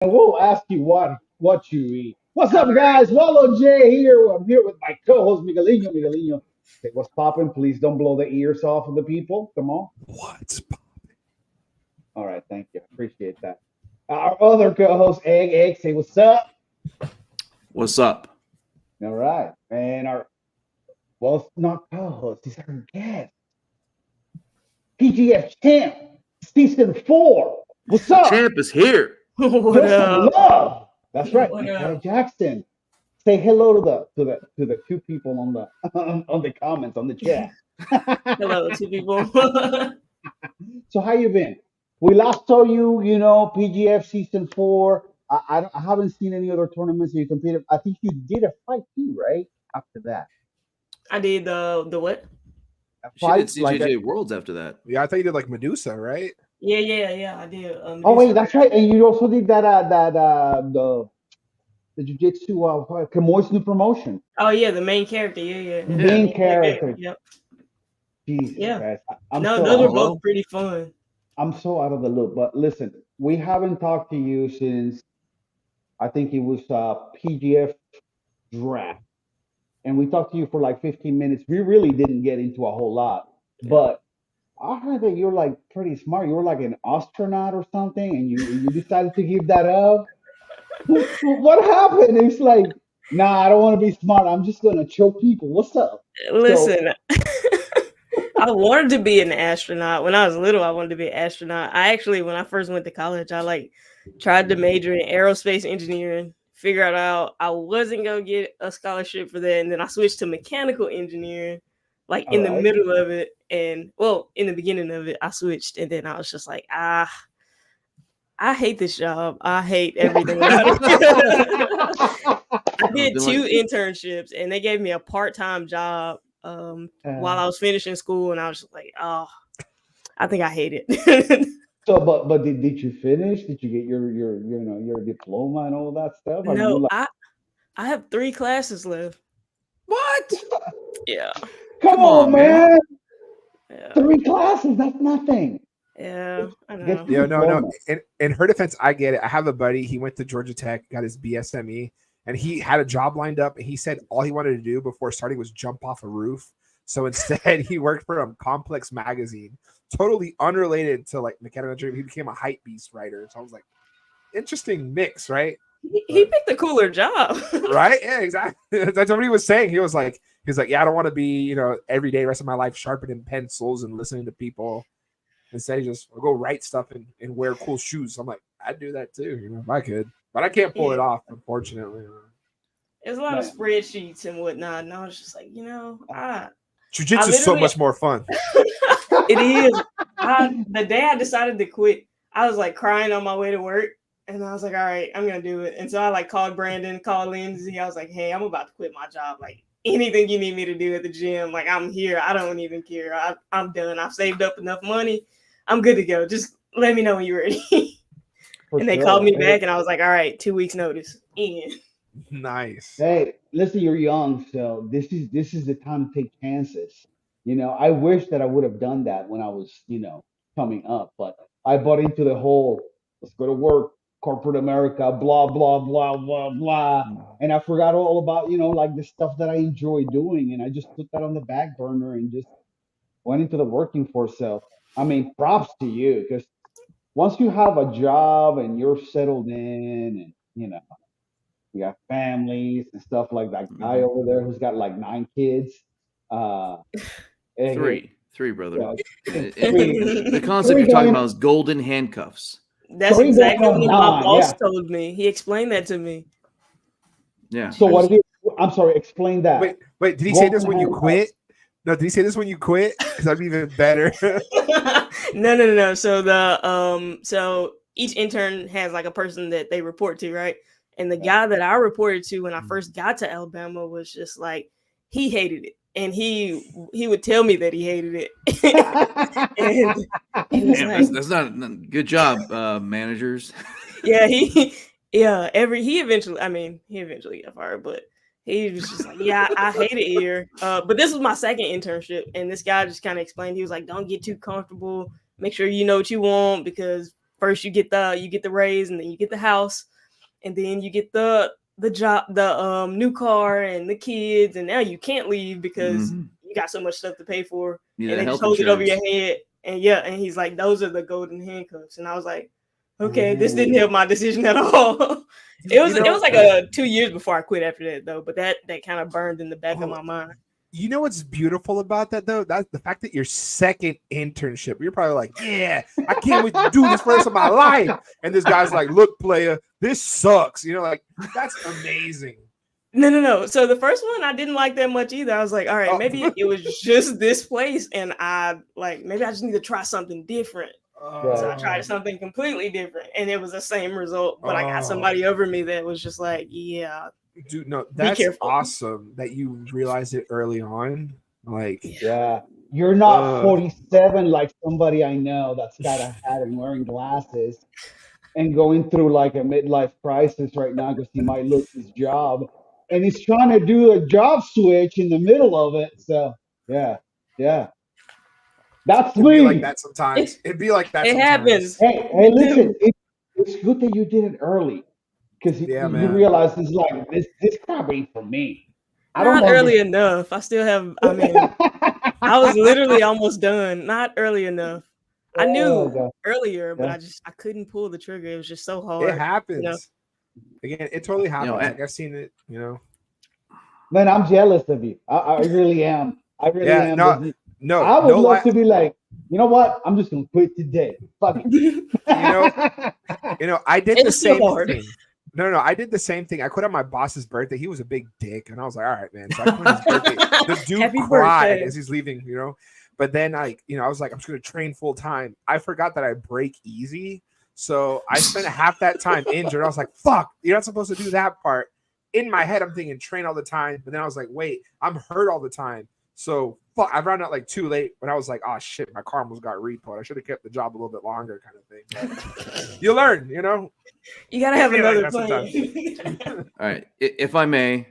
and we'll ask you what you eat. What's up, guys? Wallow J here. I'm here with my co-host Miguelino. Miguelino, say what's popping? Please don't blow the ears off of the people. Come on. What's All right, thank you. Appreciate that. Our other co-host Egg, say what's up. What's up? All right, and our well, it's not co-host. He's our guest. PGF Champ, Season 4. What's up? Champ is here. What Show some up? love. That's right, What Nekiaya up? Jackson. Say hello to the two people on the on the comments on the chat. Hello, two people. So how you been? We last saw you, PGF Season 4. I haven't seen any other tournaments that you competed. I think you did a fight too, right? After that, I did the what? a She did fight like a, CJJ Worlds after that. Yeah, I thought you did like Medusa, right? Yeah. I did. oh wait, Medusa. that's right. And you also did the jiu-jitsu Kamoisnu promotion. Oh yeah, the main character. Yeah. The Yeah. Main main character. character. Yep. Jesus Yeah. Christ. I'm No, so those out were of, Apollo. both pretty fun. I'm so out of the loop. But listen, we haven't talked to you since I think it was PGF draft. And we talked to you for like 15 minutes. We really didn't get into a whole lot. Yeah. But I heard that you're like pretty smart. You were like an astronaut or something, and you decided to give that up. What happened? It's like, nah, I don't want to be smart. I'm just gonna choke people. What's up? So, Listen, I wanted to be an astronaut when I was little. I wanted to be an astronaut. I actually, when I first went to college, I like tried to major in aerospace engineering. Figured out I wasn't gonna get a scholarship for that, and then I switched to mechanical engineering, like all in the right. middle of it, and well, in the beginning of it, I switched, and then I was just like, I hate this job. I hate everything about it. I I was did doing two like, internships, and they gave me a part-time job while Uh, I was finishing school, and I was just like, oh, I think I hate it. so, but did you finish? Did you get your diploma and all that stuff? Are you No, like, I have 3 classes left. what? Yeah, come Come on, on, man. man, yeah, 3 classes? That's nothing. yeah. I Get know. your No. diploma. In her defense, I get it. I have a buddy. He went to Georgia Tech, got his BSME, and he had a job lined up. And he said all he wanted to do before starting was jump off a roof. So instead, he worked for a Complex magazine, totally unrelated to like mechanical engineering. He became a hype beast writer. So I was like, interesting mix, right? He But picked a cooler job. right, yeah, exactly. That's what he was saying. He was like, yeah, I don't want to be, every day, rest of my life sharpening pencils and listening to people. Instead, he just go write stuff and wear cool shoes. I'm like, I'd do that too, if I could, but I can't pull Yeah, it off, unfortunately. there's a lot of Man, spreadsheets and whatnot, and I was just like, I Jiu-jitsu is so literally much more fun. it is. The day I decided to quit, I was like crying on my way to work, and I was like, all right, I'm gonna do it. And so I like called Brandon, called Lindsay. I was like, hey, I'm about to quit my job. Like anything you need me to do at the gym, like I'm here. I don't even care. I'm done. I've saved up enough money. I'm good to go. Just let me know when you're ready. for And they called sure. me Hey, back, and I was like, all right, 2 weeks notice. In. Nice. hey, listen, you're young, so this is the time to take chances. I wish that I would have done that when I was, coming up, but I bought into the whole let's go to work, corporate America, blah blah blah blah blah, and I forgot all about, like the stuff that I enjoy doing, and I just put that on the back burner and just went into the working force. So, I mean, props to you because once you have a job and you're settled in, and we got families and stuff like that guy Hmm. over there who's got like 9 kids. Uh, hey, Three, brother. yeah, three, The concept three you're talking going, about is golden handcuffs. That's three going exactly on what my 9. boss Yeah. told me. He explained that to me. Yeah, So what there's it is? I'm sorry. Explain that. Wait, did he say this Golden when you quit? handcuffs. No, did he say this when you quit? Because that'd be even better. No. So each intern has like a person that they report to, right? And the Yeah. guy that I reported to when I first got to Alabama was just like he hated it, and he would tell me that he hated it, and he's damn. like, That's not good job, managers. yeah, he eventually got fired, but he was just like, yeah, I hate it here. But this was my second internship, and this guy just kind of explained. He was like, don't get too comfortable. Make sure you know what you want because first you get the raise, and then you get the house, and then you get the job, the new car, and the kids, and now you can't leave because you got so much stuff to pay for, Yeah, and they just health hold it over your insurance. head, and he's like, those are the golden handcuffs, and I was like, okay, this didn't help my decision at all. It was like 2 years before I quit after that though, but that kind of burned in the back of my mind. You know what's beautiful about that though? That's the fact that your second internship, you're probably like, yeah, I can't wait to do this for the rest of my life. And this guy's like, look, player, this sucks. You know, like that's amazing. No. So the first one I didn't like that much either. I was like, all right, maybe it was just this place, and maybe I just need to try something different. So I tried something completely different, and it was the same result. But I got somebody over me that was just like, yeah. Dude, no, that's awesome that you realized it early on. Like, yeah, you're not 47 like somebody I know that's got a hat and wearing glasses and going through like a midlife crisis right now because he might lose his job, and he's trying to do a job switch in the middle of it. So yeah, that's it'd me. be like that sometimes. It'd be like that. It happens. Hey, listen, it's good that you did it early. Because you realize it's like this crap ain't for me. I don't Not know early enough. I still have. I mean, I was literally almost done. Not early enough. I knew earlier, but I couldn't pull the trigger. It was just so hard. It happens. You know? Again, it totally happens. Like I've seen it. You know. Man, I'm jealous of you. I really am. I really am. No, I would love to be like, you know what? I'm just gonna quit today. Fuck it. you know, I did the same thing. No, I did the same thing. I quit on my boss's birthday. He was a big dick, and I was like, all right, man. So I quit his birthday. The dude cried as he's leaving, you know. But then I was like, I'm just gonna train full time. I forgot that I break easy, so I spent half that time injured. I was like, fuck, you're not supposed to do that part. In my head, I'm thinking train all the time, but then I was like, wait, I'm hurt all the time. So fuck, I ran out like too late when I was like, oh shit, my car almost got repoed. I should have kept the job a little bit longer, kind of thing. But you learn, you know. You gotta have another plan. All right, if I may,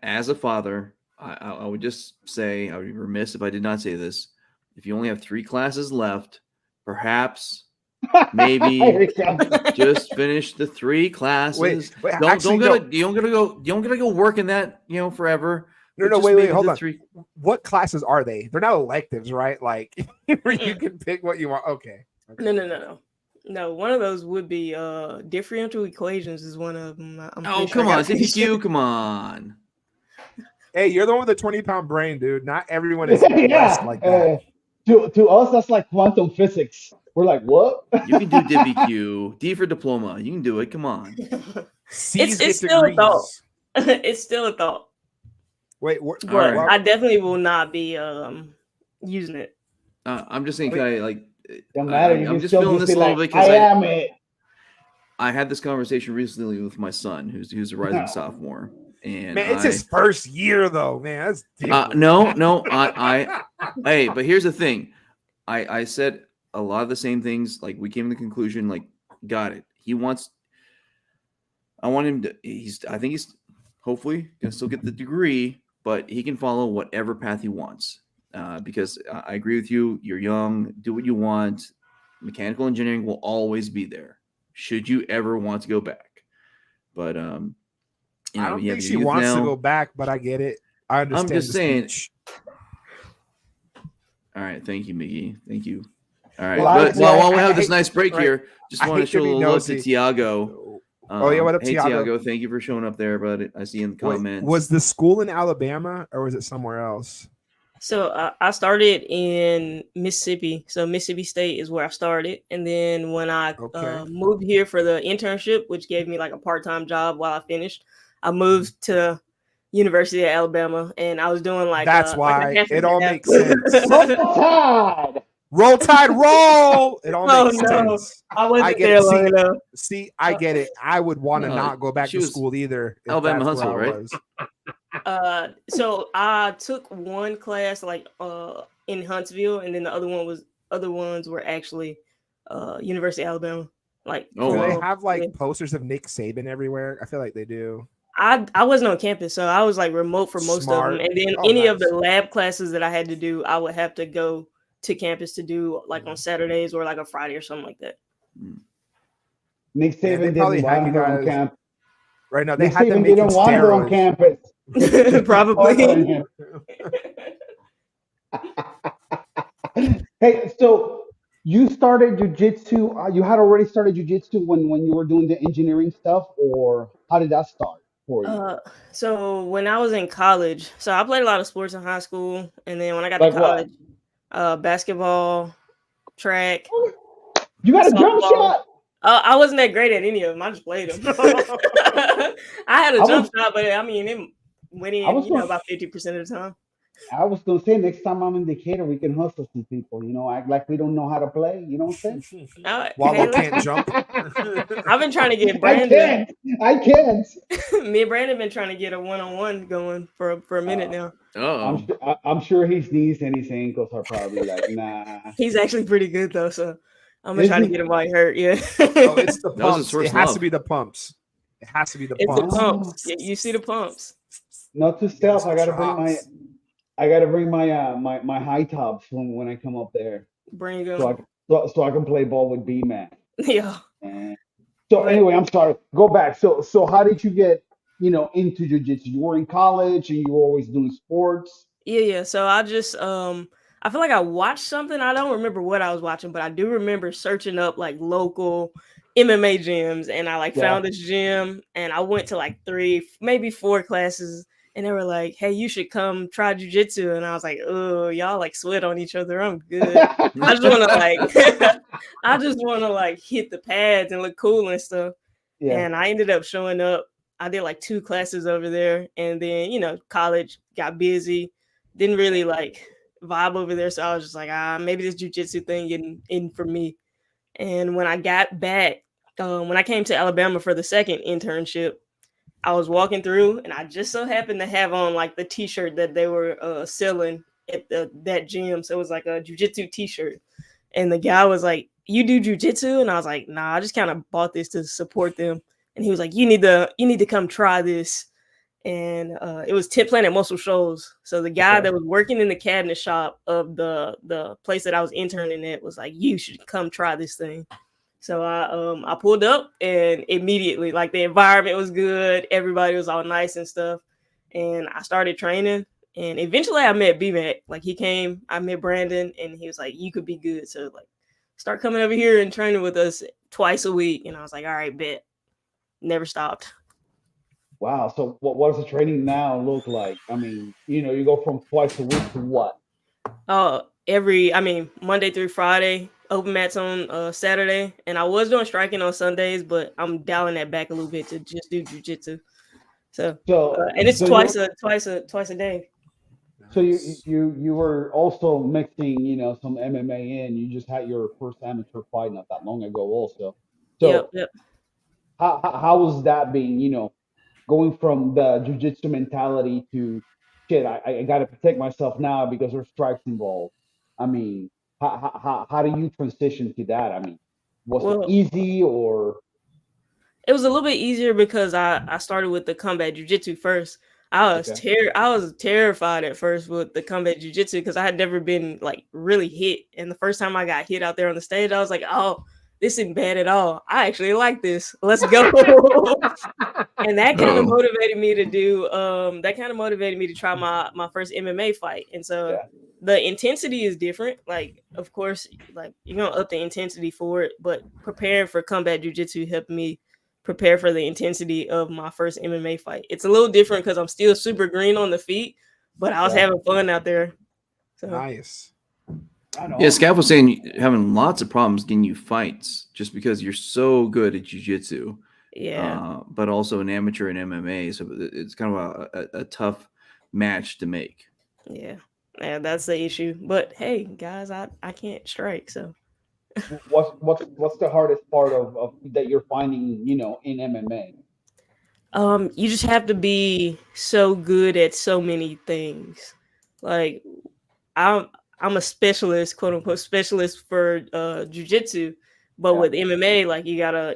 as a father, I would just say I would be remiss if I did not say this. If you only have 3 classes left, perhaps maybe just finish the 3 classes. Wait, don't gotta go work in that, you know, forever. No, wait, hold on. 3. What classes are they? They're not electives, right? Like where you can pick what you want. Okay. No, one of those would be differential equations is one of them. Come on, DPQ, come on. Hey, you're the one with the 20-pound brain, dude. Not everyone is blessed like that. To us, that's like quantum physics. We're like, what? You can do DPQ, D for diploma. You can do it. Come on. It's still a thought. It's still a thought. Wait, but I definitely will not be using it. I'm just saying, don't matter. I'm just feeling this a little bit because I had this conversation recently with my son, who's a rising sophomore, and man, it's his first year though, man. That's no. Hey, but here's the thing. I said a lot of the same things. Like we came to the conclusion, like, got it. I want him to. I think he's hopefully gonna still get the degree, but he can follow whatever path he wants. Because I agree with you. You're young. Do what you want. Mechanical engineering will always be there. Should you ever want to go back? But I don't think she wants to go back. But I get it. I understand. I'm just saying. All right. Thank you, Miggy. Thank you. All right. While we have this nice break here, just want to show a little love to Tiago. What up, Tiago? Tiago? Thank you for showing up there, bud. I see in the comments. Was the school in Alabama or was it somewhere else? So I started in Mississippi. So Mississippi State is where I started. And then when I moved here for the internship, which gave me like a part-time job while I finished, I moved to University of Alabama, and I was doing like that's why it all makes sense. Roll Tide, roll! It all makes sense. I wasn't there long enough. See, I get it. I would want to not go back to school either. Alabama hustle, right? So I took one class like in Huntsville, and then the other ones were actually University of Alabama. Like, do they have like posters of Nick Saban everywhere? I feel like they do. I wasn't on campus, so I was like remote for most of them. And then any of the lab classes that I had to do, I would have to go to campus to do like on Saturdays or like a Friday or something like that. Nick Man, they Saban probably didn't had want you her on guys campus. right now. They Nick had them Saban making didn't want her on steroids. campus. Probably. Hey, so you started jujitsu. You had already started jujitsu when you were doing the engineering stuff, or how did that start for you? Uh, so when I was in college, so I played a lot of sports in high school, and then when I got to Like what? college, basketball, track, You got a jump softball. shot. I wasn't that great at any of them. I just played them. I had a I jump was shot, but I mean, it went I in, was gonna about 50% of the time. I was gonna say next time I'm in Decatur we can hustle some people. Act like we don't know how to play. You know what I'm While they Hey, can't listen, jump. I've been trying to get I Brandon. can't. I can't. Me and Brandon been trying to get a one-on-one going for a minute Uh, now. Oh, I'm sure his knees and his ankles are probably like, nah. He's actually pretty good though, so I'm gonna Is try to he? get him while he hurt. Yeah, Oh, it's the that was his pumps. It first has to love. be the pumps. It has to be the it's the pumps. pumps. Oh, You see the pumps, not to Get stealth. us chops. I gotta bring my high tops when I come up there, bring so him. so I can play ball with B man. Yeah, So but anyway, I'm sorry. Go back. So how did you get into jujitsu? You were in college and you were always doing sports. yeah. So I just I feel like I watched something. I don't remember what I was watching, but I do remember searching up like local MMA gyms, and I like Yeah. found this gym, and I went to like 3, maybe 4 classes, and they were like, "Hey, you should come try jujitsu," and I was like, "Oh, y'all like sweat on each other. I'm good. I just want to like, I just want to like hit the pads and look cool and stuff." Yeah. And I ended up showing up. I did like 2 classes over there, and then college got busy, didn't really like vibe over there, so I was just like, maybe this jujitsu thing getting in for me. And when I got back, when I came to Alabama for the second internship, I was walking through, and I just so happened to have on like the T-shirt that they were selling at that gym. So it was like a jujitsu T-shirt, and the guy was like, "You do jujitsu?" And I was like, "Nah, I just kind of bought this to support them." And he was like, "You need to come try this." And it was Tip Planet Muscle Shoals. So the guy Okay. that was working in the cabinet shop of the place that I was interning at was like, "You should come try this thing." So I pulled up, and immediately, like, the environment was good, everybody was all nice and stuff, and I started training. And eventually I met B-Mac. Like, he came, I met Brandon, and he was like, "You could be good, so like start coming over here and training with us twice a week." And I was like, "All right, bet." Never stopped. Wow. So what does the training now look like? I mean, you go from twice a week to what? Monday through Friday, open mats on Saturday, and I was doing striking on Sundays, but I'm dialing that back a little bit to just do jujitsu. So, So and it's so twice you a day. so Nice. you were also mixing, some MMA in. You just had your first amateur fight not that long ago, also. Yep, So yep. how was that being, going from the jujitsu mentality to shit? I got to protect myself now because there's strikes involved. I mean, how do you transition to that? I mean, was it Well, easy or it was a little bit easier because I started with the combat jujitsu first. okay? I was terrified at first with the combat jujitsu because I had never been like really hit. And the first time I got hit out there on the stage, I was like, "Oh, this isn't bad at all. I actually like this. Let's go." And that kind of oh, motivated me to try my first MMA fight. And so Yeah, the intensity is different. Like, of course, like, you're gonna up the intensity for it, but preparing for combat jujitsu helped me prepare for the intensity of my first MMA fight. It's a little different because I'm still super green on the feet, but I was yeah. having fun out there. So Nice. I yeah. know. Scaff was saying you're having lots of problems getting you fights just because you're so good at jujitsu, yeah. but also an amateur in MMA. So it's kind of a tough match to make. Yeah. Yeah, that's the issue. But hey, guys, I can't strike, so What's the hardest part of that you're finding, in MMA? you just have to be so good at so many things. Like, I'm I'm a specialist, quote unquote specialist for jujitsu, but Yeah, with MMA, like, you gotta,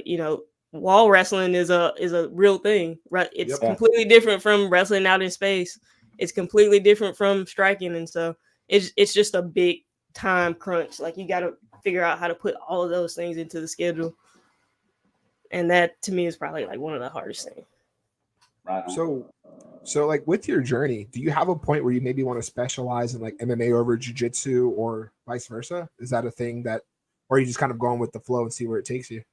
wall wrestling is a real thing, right? It's Yep. yeah. completely different from wrestling out in space. It's completely different from striking, and so it's just a big time crunch. Like, you gotta figure out how to put all of those things into the schedule. And that to me is probably like one of the hardest things. Right on. So like with your journey, do you have a point where you maybe want to specialize in like MMA over jiu-jitsu or vice versa? Is that a thing that, or are you just kind of going with the flow and see where it takes you?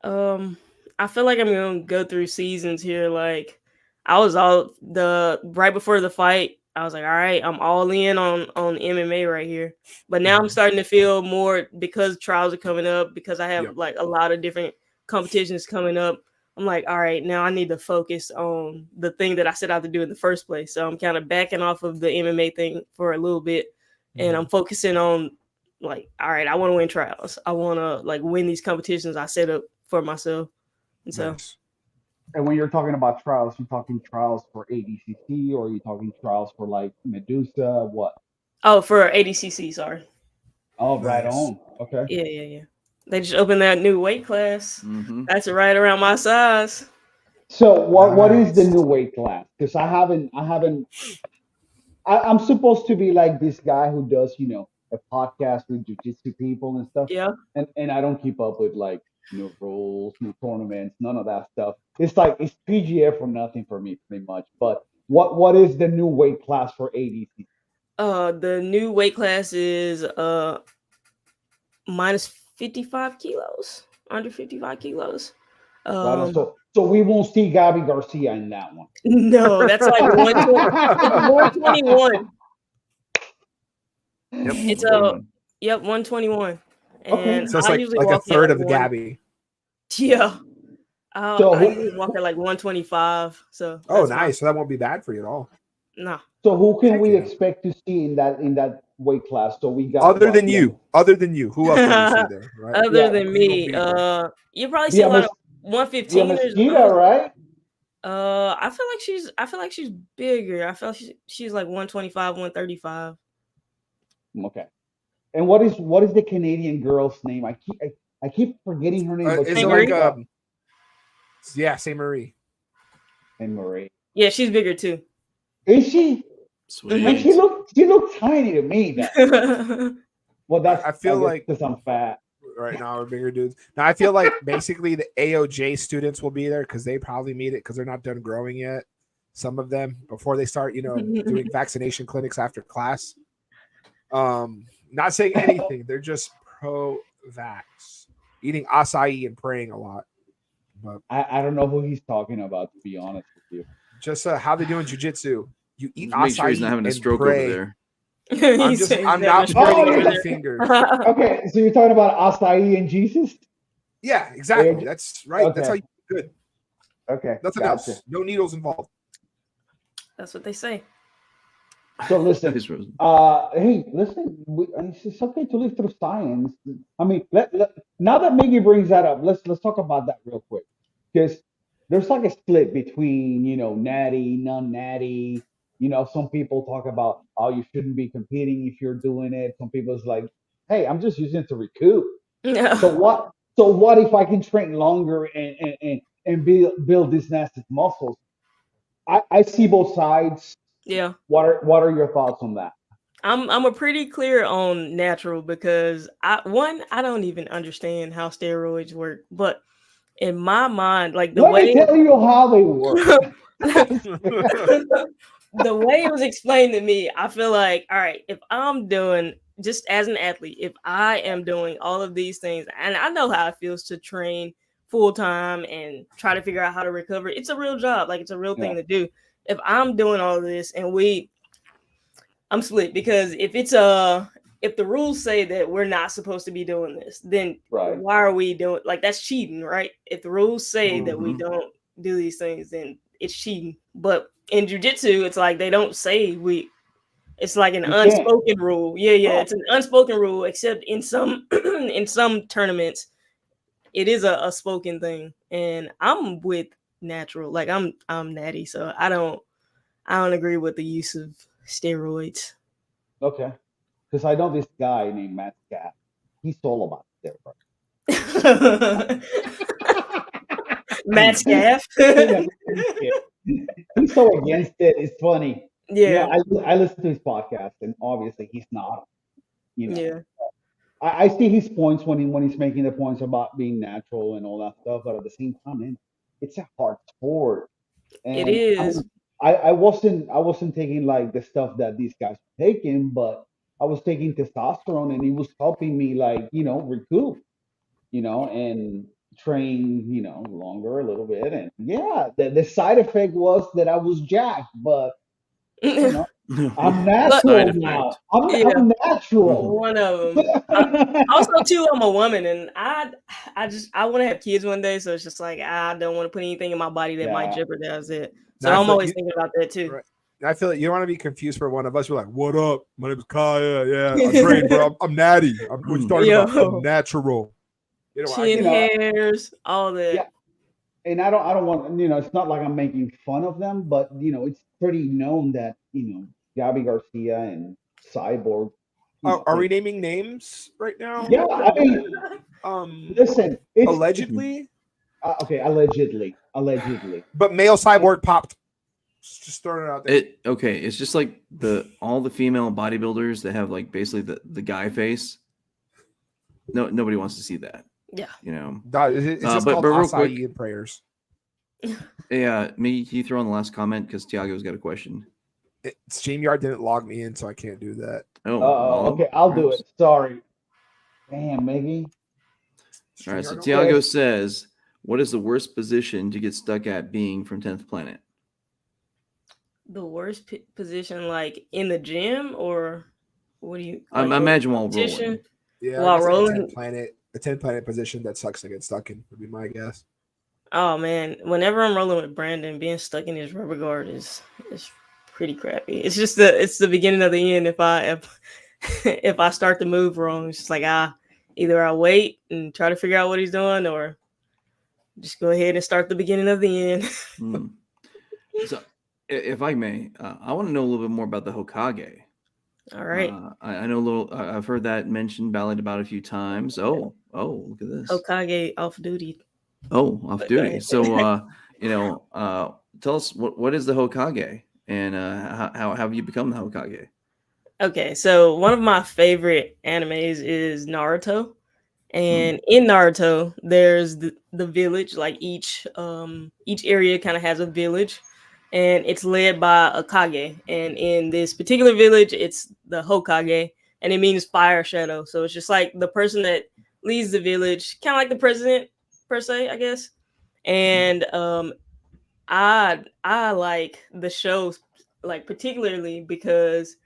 I feel like I'm gonna go through seasons here. Like I was right before the fight, I was like, all right, I'm all in on MMA right here. But now I'm starting to feel more because trials are coming up, because I have like a lot of different competitions coming up. I'm like, all right, now I need to focus on the thing that I set out to do in the first place. So I'm kind of backing off of the MMA thing for a little bit, and I'm focusing on like, all right, I want to win trials. I want to like win these competitions I set up for myself. And so, and when you're talking about trials, you're talking trials for ADCC, or are you talking trials for like Medusa? What? oh, for ADCC, sorry. Oh, right on. Okay. Yeah. They just opened that new weight class. That's right around my size. So what is the new weight class? Because I'm supposed to be like this guy who does, a podcast with jiu-jitsu people and stuff. Yeah. And I don't keep up with like no rules, no tournaments, none of that stuff. It's like it's PGF or nothing for me, pretty much. But what is the new weight class for ADC? The new weight class is minus 55 kilos, under 55 kilos. So we won't see Gabby Garcia in that one. No, that's like 121. Yep. It's 121. Okay. And So it's I like usually a walk third at of the Gabby. Yeah. So I usually walk at like 125. So nice. So that won't be bad for you at all. No. So who can we expect to see in that weight class? So we got other than you, who else can you see there? Right? Other than me, you probably see a lot of 115ers. Mosquito, right? I feel like she's bigger. I feel like she's like 125, 135. Okay. And what is the Canadian girl's name? I keep forgetting her name. Is it like Saint Marie? Saint Marie. Yeah, she's bigger too. Is she? Sweet. And she looked tiny to me. Well, I feel like because I'm fat. Right now, we're bigger dudes. Now I feel like basically the AOJ students will be there because they probably need it because they're not done growing yet. Some of them before they start, doing vaccination clinics after class. Not saying anything. They're just pro-vax, eating acai and praying a lot. But I don't know who he's talking about, to be honest with you. Just how they doing jiu-jitsu. You eat acai. Make sure he's not having a stroke over there. I'm not pointing any fingers. Okay, so you're talking about acai and Jesus? Yeah, exactly. That's right. Okay. That's how you do good. Okay. Nothing else. No needles involved. That's what they say. So listen, hey, listen. It's okay to live through science. I mean, now that Miggy brings that up, let's talk about that real quick, because there's like a split between natty, non-natty. Some people talk about you shouldn't be competing if you're doing it. Some people's like, hey, I'm just using it to recoup. No. So what if I can train longer and build these nasty muscles? I see both sides. Yeah. What are your thoughts on that? I'm a pretty clear on natural because I don't even understand how steroids work, but in my mind, like Let me tell you how they work. The way it was explained to me, I feel like, all right, if I'm doing, just as an athlete, if I am doing all of these things, and I know how it feels to train full time and try to figure out how to recover, it's a real job, like it's a real thing to do. If I'm doing all of this and I'm split, because if the rules say that we're not supposed to be doing this, then why are we doing, like, that's cheating, right? If the rules say that we don't do these things, then it's cheating. But in jiu-jitsu, it's like they don't say it's like an unspoken rule. Yeah, it's an unspoken rule, except in some in some tournaments it is a spoken thing. And I'm with natural, like I'm natty, so I don't agree with the use of steroids. Okay, because I know this guy named Matt Scott. He's all about steroids. Matt Scaff. He's so against it. It's funny. Yeah. I listen to his podcast, and obviously he's not. Yeah. I see his points when he's making the points about being natural and all that stuff, but at the same time, man, it's a hard sport. It And is. I wasn't taking like the stuff that these guys were taking, but I was taking testosterone and it was helping me like, recoup, and train, longer a little bit. And yeah, the side effect was that I was jacked, but you know, I'm But Side natural now. effect. yeah, I'm natural. one of them. Also, too, I'm a woman, and I want to have kids one day, so it's just like I don't want to put anything in my body that might Yeah. jeopardize it. So Now, I I'm feel always you- thinking about that too. Right. I feel like you don't want to be confused for one of us. You're like, what up? My name is Kaya. Yeah, I'm trained, bro. I'm natty. What you talking about? Yo. I'm natural. You know, I Chin get it. hairs, all that. Yeah. And I don't want, it's not like I'm making fun of them, but it's pretty known that, Gabby Garcia and Cyborg, Are we naming names right now? yeah, I mean, listen, it's Allegedly, okay, allegedly. but male cyborg popped. Just throwing it out there. It's just like all the female bodybuilders that have like basically the guy face. No, nobody wants to see that. Yeah. It's just but called real acai quick- and prayers. Yeah, can you throw in the last comment because Tiago's got a question. StreamYard didn't log me in, so I can't do that. Oh, Okay, I'll do it. Sorry. Damn, Maggie. All right, so StreamYard- Tiago says, "What is the worst position to get stuck at being from 10th Planet?" The worst position, like in the gym, or what do you? I like, imagine while competition? rolling. Yeah, While I guess like rolling- a 10 planet position that sucks to get stuck in would be my guess. Oh man, whenever I'm rolling with Brandon, being stuck in his rubber guard is pretty crappy. It's just the beginning of the end. If I start to move wrong, it's just like either I wait and try to figure out what he's doing, or just go ahead and start the beginning of the end. So, if I may, I want to know a little bit more about the Hokage. All right, I know a little. I've heard that mentioned, ballied about a few times. Oh, look at this. Hokage off duty. Oh, off Go duty. ahead. So, tell us what is the Hokage and how have you become the Hokage? Okay, so one of my favorite animes is Naruto. And in Naruto, there's the village, like each area kind of has a village, and it's led by a Kage. And in this particular village, it's the Hokage, and it means fire shadow. So it's just like the person that leads the village, kind of like the president per se, I guess. And I like the show like particularly because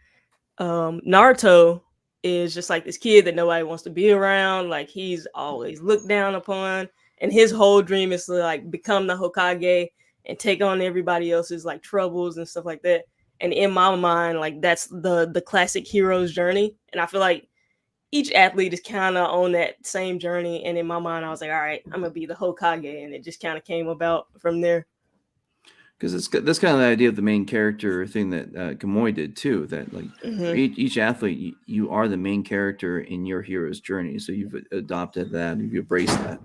Naruto is just like this kid that nobody wants to be around. Like he's always looked down upon, and his whole dream is to like become the Hokage and take on everybody else's like troubles and stuff like that. And in my mind, like that's the classic hero's journey. And I feel like each athlete is kind of on that same journey. And in my mind, I was like, all right, I'm gonna be the Hokage, and it just kind of came about from there. Because that's kind of the idea of the main character thing that Kamui did too. That like for each athlete, you are the main character in your hero's journey. So you've adopted that, you've embraced that.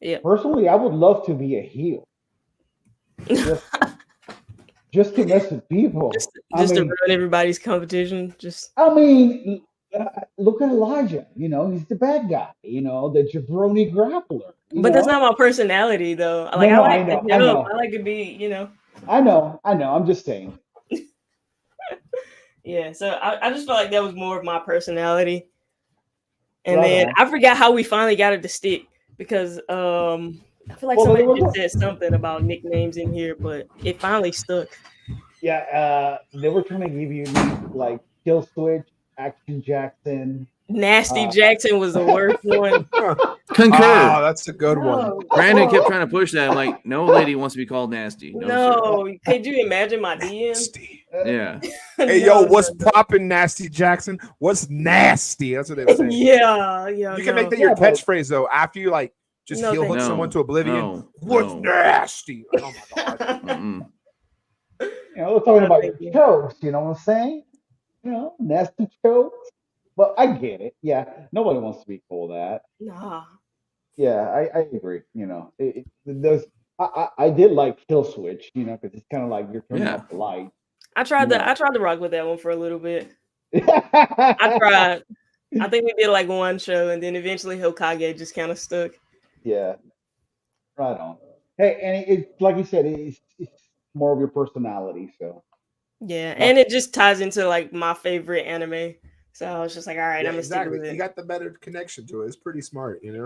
Yeah. Personally, I would love to be a heel. Just to mess with people. Just to ruin everybody's competition. Look at Elijah. He's the bad guy. The jabroni grappler. But that's not my personality, though. Like I like to be, I know. I'm just saying. Yeah. So I just felt like that was more of my personality. And then I forgot how we finally got it to stick because I feel like somebody just said something about nicknames in here, but it finally stuck. Yeah, they were trying to give you like Kill Switch, Action Jackson. Nasty Jackson was the worst one. Concur. Oh, that's a good one. Brandon kept trying to push that. I'm like, no lady wants to be called nasty. No, could you imagine my DM? Yeah. Hey, yo, what's poppin', Nasty Jackson? What's nasty? That's what they were saying. Yeah. You can make that your catchphrase though. After you like just heel hook someone to oblivion. What's nasty? Oh my god. We're talking about your chokes. You know what I'm saying? Nasty chokes. But I get it. Yeah, nobody wants to be called that. Nah. Yeah, I agree. I did like Kill Switch. Because it's kind of like you're turning off the light. I tried to rock with that one for a little bit. I tried. I think we did like one show, and then eventually Hokage just kind of stuck. Yeah, right on. Hey, and it's like you said, it's more of your personality. So Yeah, that's and it just ties into like my favorite anime. So I was just like, all right, Yeah, I'm gonna stick exactly. with You it. got the better connection to it. It's pretty smart, you know.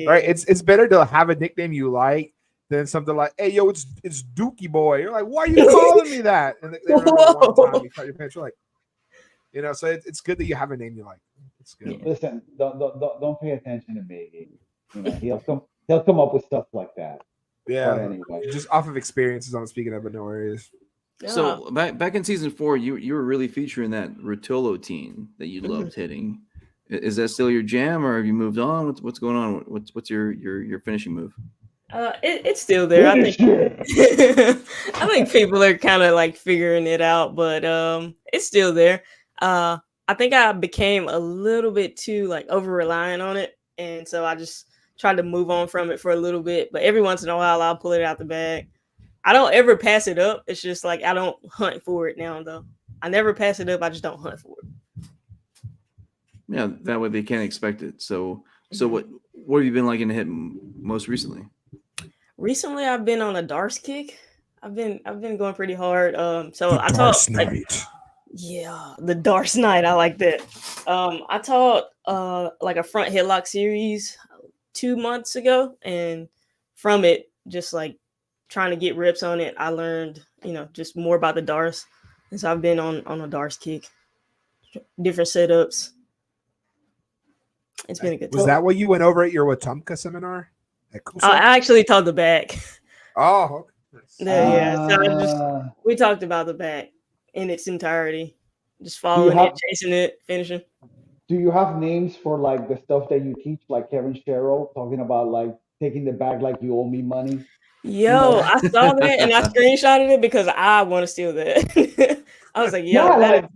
Right? Yeah. It's better to have a nickname you like than something like, "Hey, yo, it's Dookie Boy." You're like, "Why are you calling me that?" And they remember one time Whoa. you cut your pants. You're like, you know. So it's good that you have a name you like. It's good. Yeah. listen. Don't pay attention to me. You know, he'll come up with stuff like that. But Yeah, anyway, just off of experiences. I'm speaking of, but no worries. Yeah. So back in season 4, you were really featuring that Rotolo teen that you Mhm. loved hitting. Is that still your jam, or have you moved on? What's going on? What's your finishing move? It's still there. I think finish I think people are kind of like figuring it out, but it's still there. I think I became a little bit too like over reliant on it, and so I just tried to move on from it for a little bit. But every once in a while, I'll pull it out the bag. I don't ever pass it up. It's just like I don't hunt for it now, though. I never pass it up. I just don't hunt for it. Yeah, that way they can't expect it. So Mhm. what have you been liking to hit most recently? Recently, I've been on a Darce kick. I've been going pretty hard. So The I taught Darce like Knight. yeah, the Darce Knight. I like that. I taught like a front headlock series 2 months ago, and from it, just like trying to get reps on it, I learned just more about the Darce, and so I've been on a Darce kick, different setups. It's been a good Was time. that what you went over at your Watumka seminar at Kusa? I actually taught the back. Oh, okay. Yeah, so Uh, we talked about the back in its entirety, just do you following it, have chasing it, finishing. do you have names for like the stuff that you teach, like Kevin Sherrill talking about like taking the bag like you owe me money? You Yo, know, I saw that and I screenshotted it because I want to steal that. I was like, yo, yeah, that is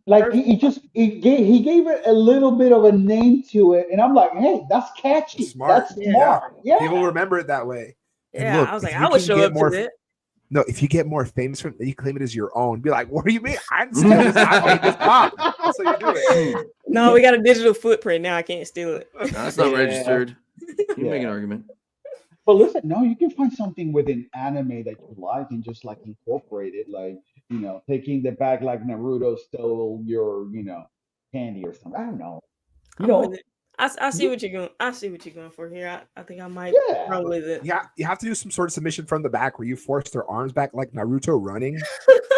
perfect. he gave it a little bit of a name to it, and I'm like, hey, that's That's catchy, smart. that's Yeah, Yeah, smart, yeah. people remember it that way. And yeah. I look, was like, if I you would can show get up to more, that. no, if you get more famous from it, you claim it as your own. Be like, what do you mean? I didn't steal this. I made this up. That's how you do it. No, we got a digital footprint now. I can't steal it. That's not Yeah, registered. You can make an yeah. argument. But listen, no, you can find something within anime that you like and just like incorporate it, like taking the bag like Naruto stole your candy or something. I don't know. You I'm with know, it. I see you, what you're going. I see what you're going for here. I think I might yeah. roll with it. Yeah, you have to do some sort of submission from the back where you force their arms back like Naruto running.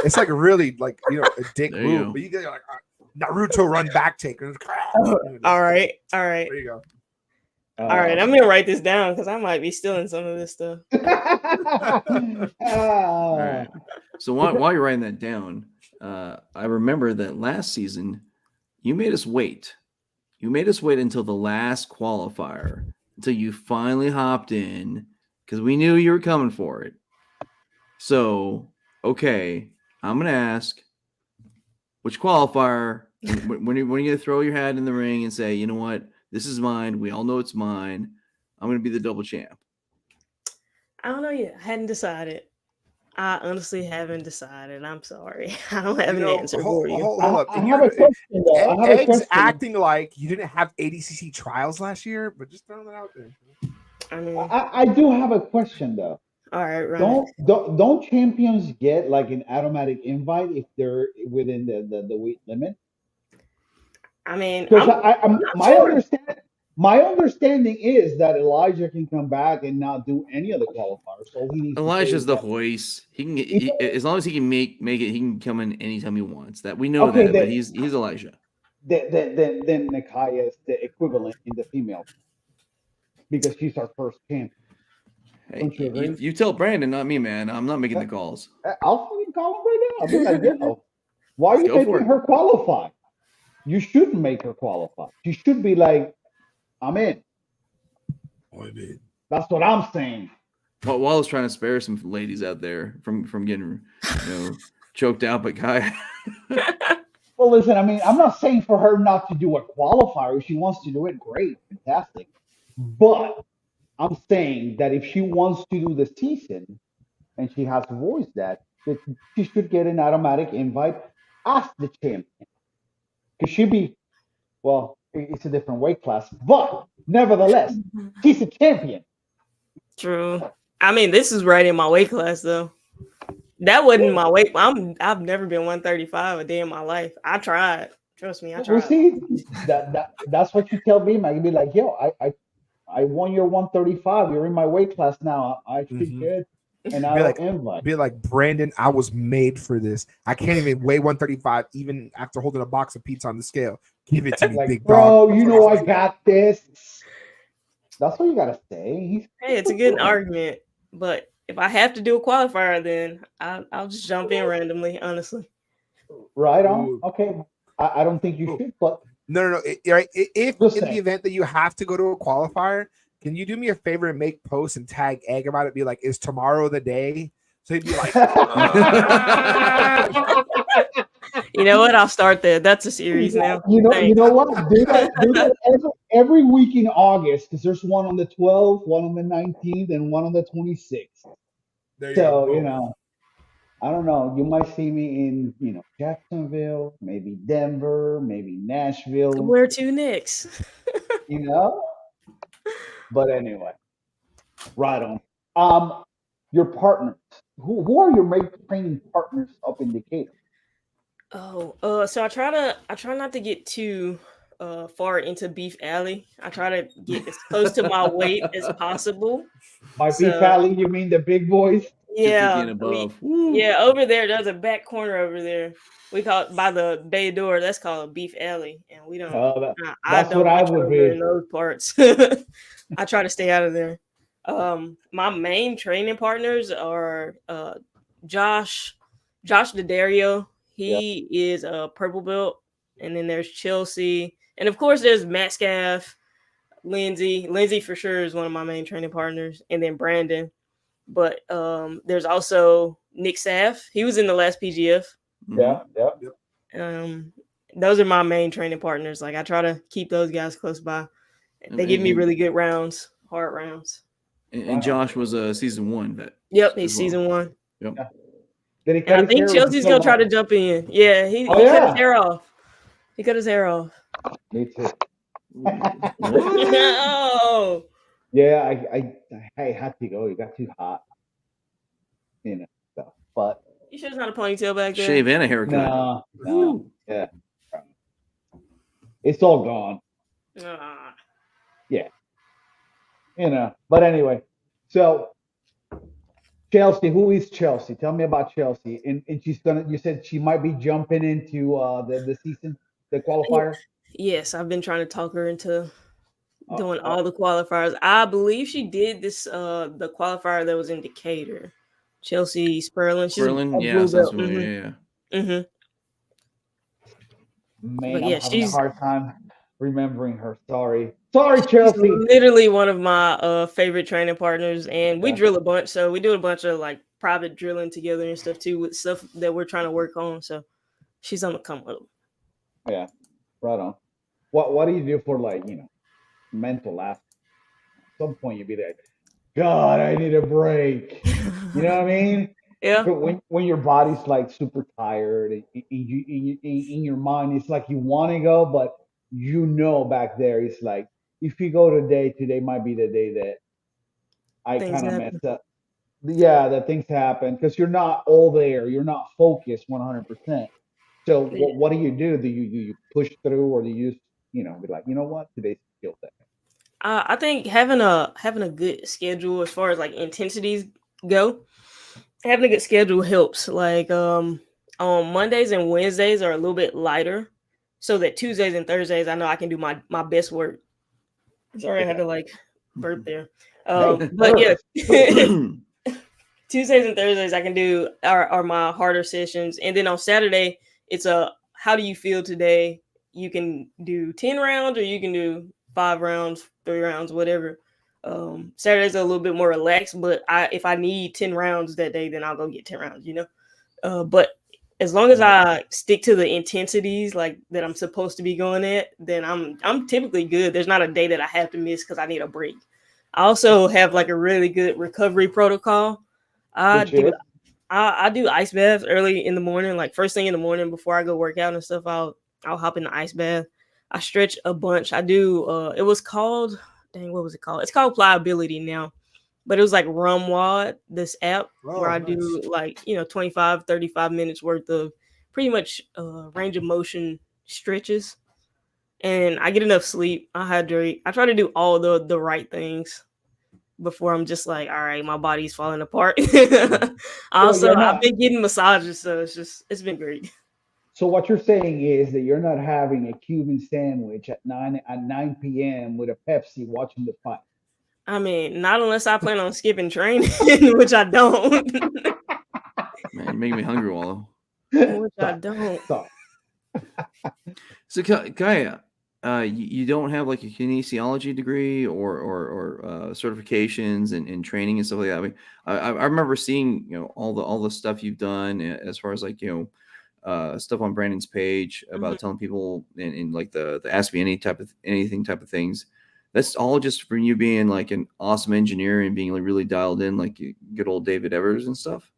It's like really like a dick There you move, go. but you get like Naruto run back take. And All right, all right, there you go. all right. I'm gonna write this down because I might be stealing some of this stuff. All Ah, right. So while you're writing that down, I remember that last season you made us wait. You made us wait until the last qualifier until you finally hopped in because we knew you were coming for it. So, okay, I'm gonna ask which qualifier when are you gonna throw your hat in the ring and say, you know what, this is mine. We all know it's mine. I'm gonna be the double champ. I don't know yet. I hadn't decided. I honestly haven't decided. I'm sorry. I don't have an answer for you. Hold up. I And have a question though. I have a Eggs question. acting like you didn't have ADCC trials last year, but just throwing that out there. I mean, I do have a question though. all right, run it. Don't champions get like an automatic invite if they're within the weight limit? I mean, Because I'm not sure. my understanding is that Elijah can come back and not do any of the qualifiers. All he needs to say Elijah's is the that hoist. He can he, as long as he can make it, he can come in anytime he wants. That we know okay, that, but he's Elijah. then Nekiaya is the equivalent in the female because she's our first champion. Hey, Don't you agree? you tell Brandon, not me, man. I'm not making the calls. I'll fucking call him right now. I'll be like, yo, why are Let's you go for making it. her qualify? You shouldn't make her qualify. She should be like, I'm in. That's what I'm saying. While I was trying to spare some ladies out there from getting choked out by Kai. Well, listen, I mean, I'm not saying for her not to do a qualifier. If she wants to do it, great, fantastic. But I'm saying that if she wants to do the season and she has voiced that she should get an automatic invite as the champion. Because she'd be, well, it's a different weight class, but nevertheless, she's a champion. True. I mean, this is right in my weight class though. That wasn't my weight. I've never been 135 a day in my life. I tried. Trust me, I Well, tried. see, that's what you tell me, man. You'd be like, yo, I won your 135. You're in my weight class now. I feel good, and I don't invite. Be like, Brandon, I was made for this. I can't even weigh 135 even after holding a box of pizza on the scale. Give it to me, Like, big bro, dog. you know I got this. That's what you gotta say. Hey, it's a good argument, but if I have to do a qualifier, then I'll just jump in randomly. Honestly, Right on. Ooh. Okay, I don't think you should, but No. Right? If Just in saying. the event that you have to go to a qualifier, can you do me a favor and make posts and tag Egg about it? Be like, is tomorrow the day? So he'd be like, you know what? I'll start there. That's a series now. you Thanks. know what? Do that every week in August, because there's one on the 12th, one on the 19th, and one on the 26th. there you So go. I don't know. You might see me in Jacksonville, maybe Denver, maybe Nashville. Where to next? You know. But anyway, right on. Your partners. Who are your main training partners up in Decatur? So I try not to get too far into Beef Alley. I try to get as close to my weight as possible. By So- Beef Alley, you mean the big boys? 250 Yeah, and above. yeah. Over there's a back corner over there. We call it by the bay door. That's called a Beef Alley, and we don't. I That's don't what I venture would over be. in those parts. I try to stay out of there. My main training partners are Josh D'Addario. He is a purple belt, and then there's Chelsea, and of course there's Metcalf, Lindsay. Lindsay for sure is one of my main training partners, and then Brandon. But there's also Nick Saff. He was in the last PGF. Yeah. Those are my main training partners. Like I try to keep those guys close by. They give me really good rounds, hard rounds. And Josh was a season 1 vet. Yep, he's season 1. Yep. Yeah. Did he And cut I his think hair? Chelsea's gonna try to jump in. Yeah, he cut yeah. his hair off. He cut his hair off. Me too. Oh. Yeah, I had to go. It got too hot. Stuff. But You sure it's not a ponytail back there? Shave and a haircut. no. Yeah. It's all gone. Ah. Yeah. But anyway, so Chelsea, who is Chelsea? Tell me about Chelsea. And you said she might be jumping into the season, the qualifier. Yes, I've been trying to talk her into doing all the qualifiers. I believe she did this the qualifier that was in Decatur. Chelsea Sperlin. She's yeah. Mm-hmm. Man, But I'm yeah, having a she's hard time remembering her. Sorry, Chelsea. literally one of my favorite training partners, and we drill a bunch. So we do a bunch of like private drilling together and stuff too, with stuff that we're trying to work on. So she's on the come up. Yeah, right on. What do you do for mental aspect? At some point you'd be like, God, I need a break. You know what I mean? Yeah. But when your body's like super tired, and in your mind, it's like you want to go, but back there, it's like if you go today might be the day that I kind of messed up. Yeah, that things happen because you're not all there. You're not focused 100%. So what do? Do you push through, or do you be like, you know what, today's skill set? I think having a good schedule as far as like intensities go, having a good schedule helps. Like on Mondays and Wednesdays are a little bit lighter, so that Tuesdays and Thursdays I know I can do my best work. Sorry, I had to like burp there. But yeah, Tuesdays and Thursdays I can do are my harder sessions, and then on Saturday it's how do you feel today? You can do 10 rounds or you can do 5 rounds, 3 rounds, whatever. Saturday's a little bit more relaxed, but if I need 10 rounds that day, then I'll go get 10 rounds, But as long as I stick to the intensities like that I'm supposed to be going at, then I'm typically good. There's not a day that I have to miss because I need a break. I also have like a really good recovery protocol. I do ice baths early in the morning, like first thing in the morning before I go work out and stuff. I'll hop in the ice bath. I stretch a bunch. I do. It was called. Dang, what was it called? It's called Pliability now, but it was like Rumwad, this app where I do like 25, 35 minutes worth of pretty much range of motion stretches, and I get enough sleep. I hydrate. I try to do all the right things before I'm just like, all right, my body's falling apart. Also, I've been getting massages, so it's been great. So what you're saying is that you're not having a Cuban sandwich at 9 p.m. with a Pepsi watching the fight. I mean, not unless I plan on skipping training, which I don't. Man, you're making me hungry, Wallow. Which I don't. So, Kaya, you don't have like a kinesiology degree or certifications and training and stuff like that. I mean, I remember seeing all the stuff you've done as far as like stuff on Brandon's page about telling people in like the ask me anything type of things. That's all just from you being like an awesome engineer and being like really dialed in, like good old David Evers and stuff.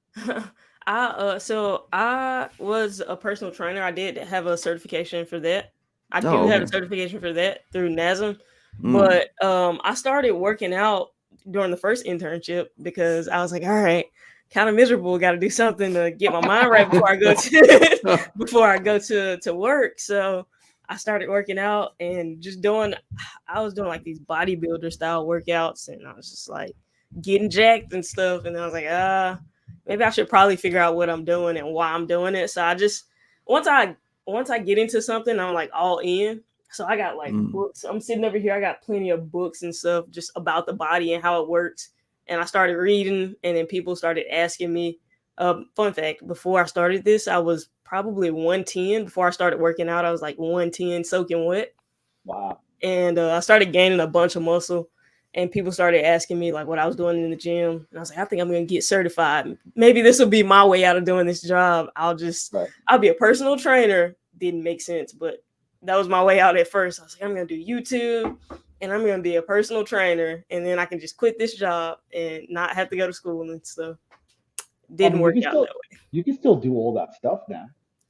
So I was a personal trainer. I did have a certification for that. I do have a certification for that through NASM. But I started working out during the first internship because I was like, all right, kind of miserable. Got to do something to get my mind right before I go to work. So I started working out and I was doing like these bodybuilder style workouts, and I was just like getting jacked and stuff. And I was like, maybe I should probably figure out what I'm doing and why I'm doing it. So I just once I get into something, I'm like all in. So I got like books. I'm sitting over here. I got plenty of books and stuff just about the body and how it works. And I started reading, and then people started asking me. Fun fact, before I started this, I was probably 110. Before I started working out, I was like 110 soaking wet. Wow. And I started gaining a bunch of muscle, and people started asking me like what I was doing in the gym. And I was like, I think I'm going to get certified. Maybe this will be my way out of doing this job. I'll be a personal trainer. Didn't make sense, but that was my way out at first. I was like, I'm going to do YouTube, and I'm going to be a personal trainer, and then I can just quit this job and not have to go to school and stuff. Didn't work out that way. You can still do all that stuff now.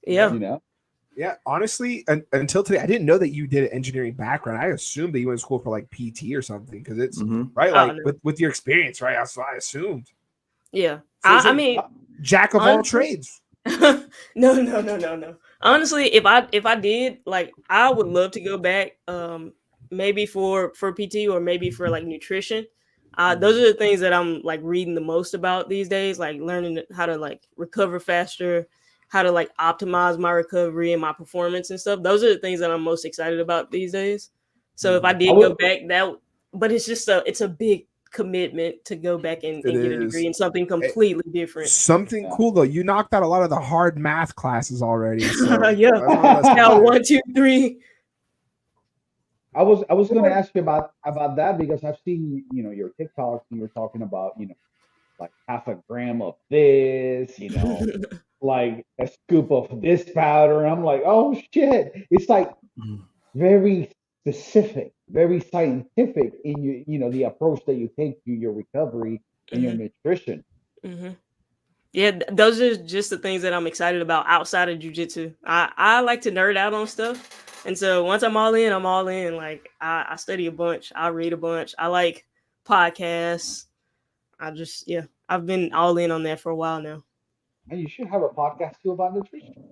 Yeah. Yeah, honestly, until today, I didn't know that you did an engineering background. I assumed that you went to school for like PT or something because it's right, like with your experience, right? That's what I assumed. Yeah, so I mean, jack of all trades. No. Honestly, if I did, like, I would love to go back, maybe for PT or maybe for like nutrition. Those are the things that I'm like reading the most about these days, like learning how to like recover faster, how to like optimize my recovery and my performance and stuff. Those are the things that I'm most excited about these days. So if I did go back, but it's just it's a big commitment to go back and get a degree in something completely different. Something cool though. You knocked out a lot of the hard math classes already. So yeah. Now 1, 2, 3. I was going to ask you about that because I've seen your TikToks and you're talking about like half a gram of this, like a scoop of this powder. And I'm like, oh shit! It's like very specific, very scientific in the approach that you take to your recovery and your nutrition. Yeah, those are just the things that I'm excited about outside of jiu-jitsu. I like to nerd out on stuff. And so once I'm all in, I'm all in. Like I study a bunch. I read a bunch. I like podcasts. I've been all in on that for a while now. And you should have a podcast too about nutrition.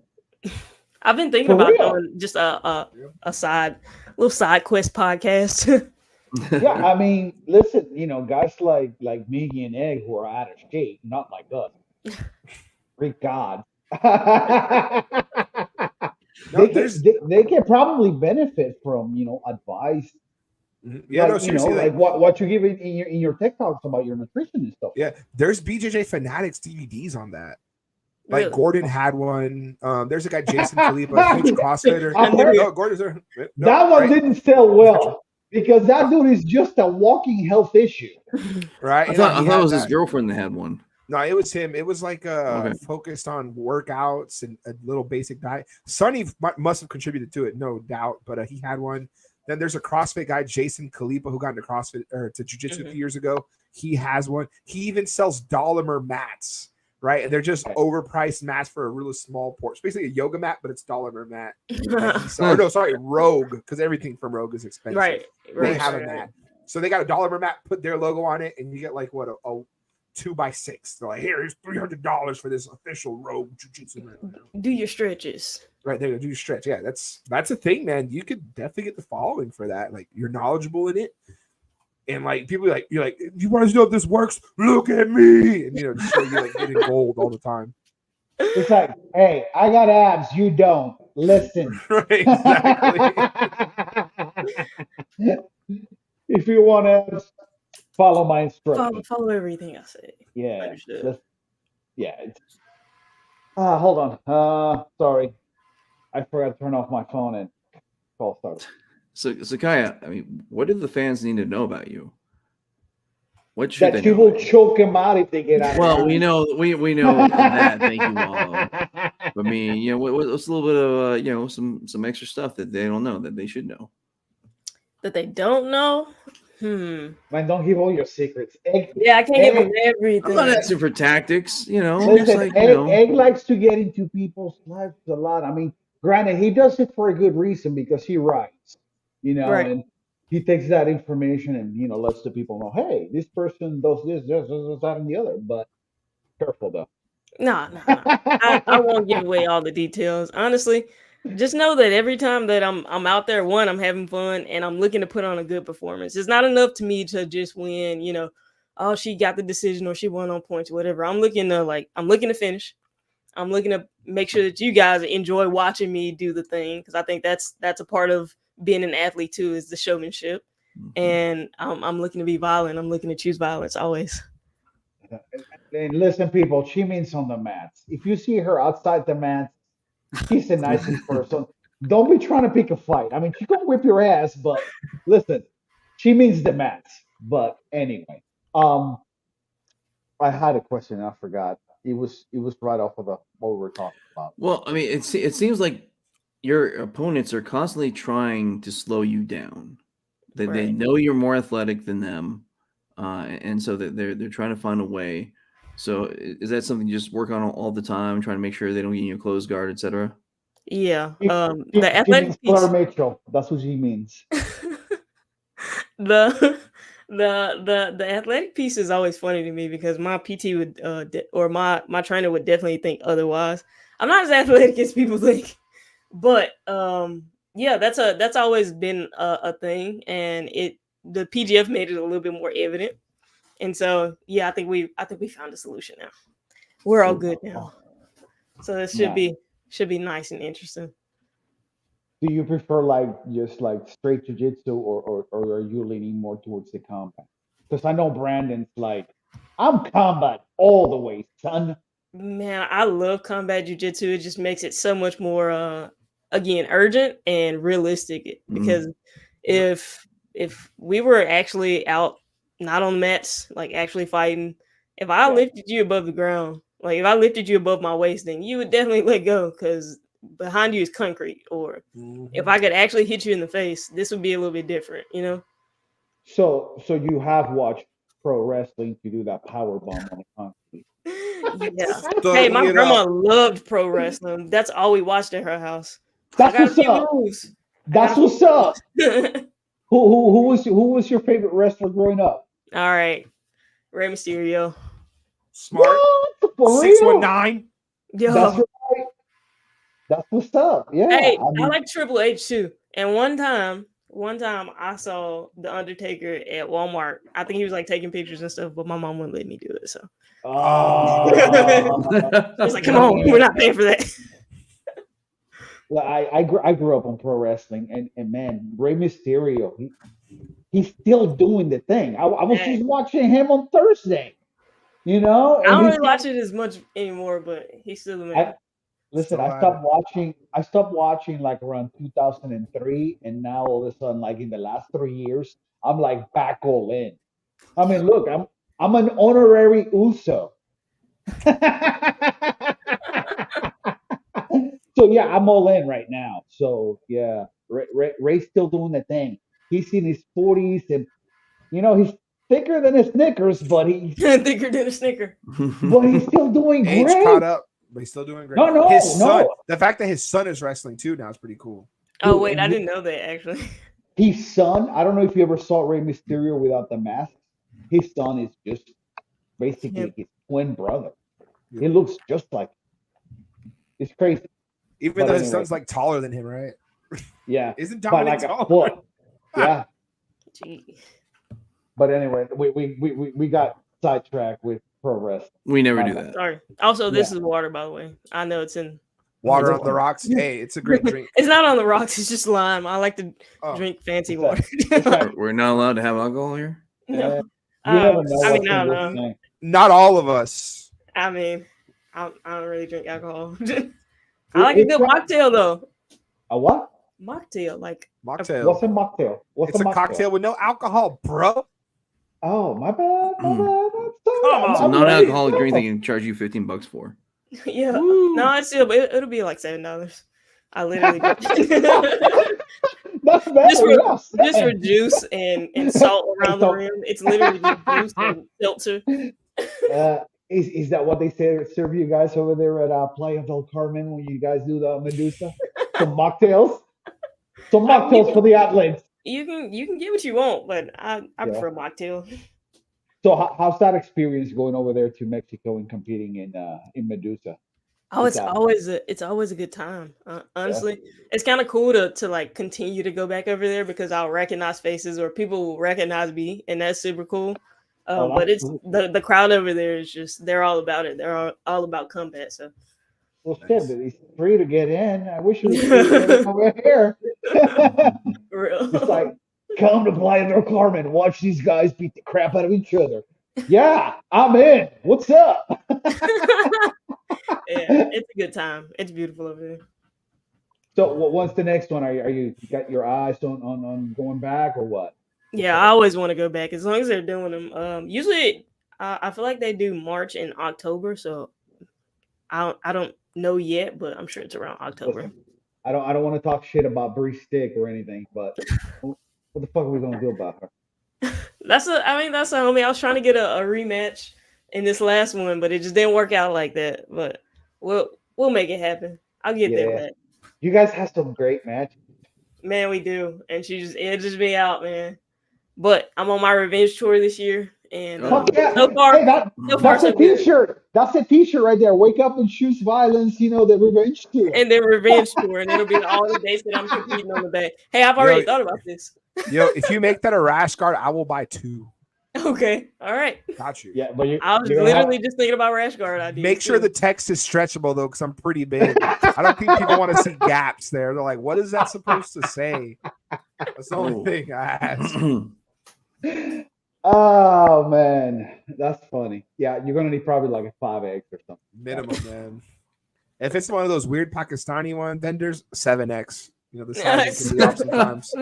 I've been thinking about doing just a little side quest podcast. Yeah, I mean, listen, guys like Miggy and Egg who are out of shape, not like us. Great God. They can probably benefit from advice. Yeah, like what you give in your TikToks about your nutrition and stuff. Yeah, there's BJJ Fanatics DVDs on that. Like really? Gordon had one. There's a guy Jason Khalipa, huge CrossFitter. Gordon's there. That one didn't sell well because that dude is just a walking health issue. Right? I thought it was his girlfriend that had one. No, it was him. It was like focused on workouts and a little basic diet. Sonny must have contributed to it, no doubt, but he had one. Then there's a CrossFit guy, Jason Khalipa, who got into CrossFit or to jiu-jitsu a few years ago. He has one. He even sells Dolomer mats right? And they're just overpriced mats for a really small portion. It's basically a yoga mat, but it's $1 mat. Rogue, because everything from Rogue is expensive. Right. They have a mat. So they got a $1 mat, put their logo on it, and you get like what a 2x6. They're like, here's $300 for this official Rogue Jiu-Jitsu mat. Do your stretches. Right there, do your stretch. Yeah, that's a thing, man. You could definitely get the following for that. Like, you're knowledgeable in it. And like people like, you're like, you want to know if this works? Look at me, and just show you like getting gold all the time. It's like, hey, I got abs, you don't. Listen. Right, exactly. If you want abs, follow my instructions. Follow everything I say. Yeah. Hold on. Sorry, I forgot to turn off my phone and call started. So Kaya, I mean, what do the fans need to know about you? What should that they you know? will choke him out if they get out. Well, we know that. Thank you, Wallo. I mean, what's a little bit of some extra stuff that they don't know that they should know. That they don't know. Man, don't give all your secrets. Yeah, I can't give them everything. I'm not asking for tactics. Listen, Egg likes to get into people's lives a lot. I mean, granted, he does it for a good reason because he writes, right. and he takes that information and lets the people know, hey, this person does this, that, and the other. But careful though. No. I won't give away all the details. Honestly, just know that every time that I'm out there, one, I'm having fun and I'm looking to put on a good performance. It's not enough to me to just win, oh, she got the decision or she won on points, whatever. I'm looking to finish. I'm looking to make sure that you guys enjoy watching me do the thing, because I think that's a part of being an athlete too, is the showmanship. And I'm looking to be violent. I'm looking to choose violence always. And listen, people, she means on the mats. If you see her outside the mats, she's the nicest person. Don't be trying to pick a fight. I mean, she can whip your ass, but listen, she means the mats. But anyway, I had a question. I forgot. It was right off of what we were talking about. Well, I mean, it seems like your opponents are constantly trying to slow you down. They know you're more athletic than them, and so they're trying to find a way. So is that something you just work on all the time, trying to make sure they don't get you a closed guard, etc.? Yeah. The athletic piece. Mitchell. That's what she means. The athletic piece is always funny to me because my PT would or my trainer would definitely think otherwise. I'm not as athletic as people think, but yeah, that's always been a thing, and the PGF made it a little bit more evident, and so yeah, I think we found a solution now. We're all good now, so it should be nice and interesting. Do you prefer just straight jiu-jitsu or are you leaning more towards the combat? Because I know Brandon's like, I'm combat all the way, son. Man, I love combat jiu-jitsu. It just makes it so much more again urgent and realistic, because if we were actually out not on mats, like actually fighting, if I lifted you above the ground, like if I lifted you above my waist, then you would definitely let go because behind you is concrete. Or if I could actually hit you in the face, this would be a little bit different, So you have watched pro wrestling to do that power bomb on the concrete. Yeah. Hey, my grandma loved pro wrestling. That's all we watched at her house. That's what's up. That's what's up. Who was your favorite wrestler growing up? All right, Rey Mysterio. Smart. 619. Yo. That's right. That's what's up. Yeah. Hey, I like Triple H too. And one time I saw The Undertaker at Walmart. I think he was taking pictures and stuff, but my mom wouldn't let me do it. So I was like, come on, we're not paying for that. Well, I grew up on pro wrestling, and man, Rey Mysterio, he's still doing the thing. I was just watching him on Thursday, I don't really watch it as much anymore, but he's still the man. Listen, I stopped watching around 2003, and now all of a sudden, in the last 3 years, I'm back all in. I mean, look, I'm an honorary Uso. So yeah, I'm all in right now. So yeah, Ray's still doing the thing. He's in his 40s, and thicker than a Snickers, but he's Thicker than a Snicker. still doing Age great. caught up, but he's still doing great. No, his son, no. the fact that his son is wrestling too now is pretty cool. Oh Dude, wait, I didn't know that actually. His son, I don't know if you ever saw Rey Mysterio without the mask. His son is just basically his twin brother. He looks just like him. It's crazy. Even though his son's like taller than him, right? Yeah. Isn't By Dominic like a taller? foot. Yeah. Gee. But anyway, we got sidetracked with pro wrestling. We never do that. Sorry. Also, this is water, by the way. I know it's in Water on the rocks. Hey, it's a great drink. It's not on the rocks. It's just lime. I like to drink fancy water. We're not allowed to have alcohol here. No. You never know I what's mean, in I this don't know. thing. Not all of us. I mean, I don't really drink alcohol. I like a good mocktail though. A what? Mocktail, like Mocktail. What's a mocktail? It's a cocktail with no alcohol, bro. Oh, my bad. My bad. It's a non-alcoholic drink they can charge you $15 for. yeah. No, it's still it'll be like $7. I literally That's better. just for juice and salt around the rim. It's literally just juice and seltzer. Is that what they serve you guys over there at Playa del Carmen when you guys do the Medusa? Some mocktails? Some mocktails for the athletes. You can get what you want, but I prefer mocktail. So how's that experience going over there to Mexico and competing in Medusa? Oh, it's always a good time. Honestly, it's kind of cool to like continue to go back over there because I'll recognize faces or people will recognize me, and that's super cool. But it's the crowd over there is just they're all about it. They're all about combat. So, well, shit, but it's free to get in. I wish it was free to get in over here. real. It's like, come to Playa del Carmen, watch these guys beat the crap out of each other. Yeah, I'm in. What's up? Yeah, it's a good time. It's beautiful over there. So, what's the next one? Are you got your eyes on going back or what? Yeah, I always want to go back as long as they're doing them. Usually, I feel like they do March and October, so I don't know yet, but I'm sure it's around October. Listen, I don't want to talk shit about Bree Stick or anything, but what the fuck are we gonna do about her? That's a homie. I was trying to get a rematch in this last one, but it just didn't work out like that. But we'll make it happen. I'll get there. Back. You guys have some great matches. Man, we do, and she just edges me out, man. But I'm on my revenge tour this year, and so far, that's a T-shirt. That's a T-shirt right there. Wake up and choose violence. You know, the revenge tour. And then revenge tour, and it'll be all the dates that I'm competing on the back. Hey, I've already thought about this. Yo, if you make that a rash guard, I will buy 2. Okay, all right. Got you. Yeah, but I was literally just thinking about rash guard ideas. Make sure the text is stretchable though, because I'm pretty big. I don't think people want to see gaps there. They're like, "What is that supposed to say?" That's the only thing I ask. Oh man, that's funny. Yeah, you're gonna need probably like a 5X or something. Minimum, man. If it's one of those weird Pakistani one, then there's 7X. You know, the size can be off sometimes.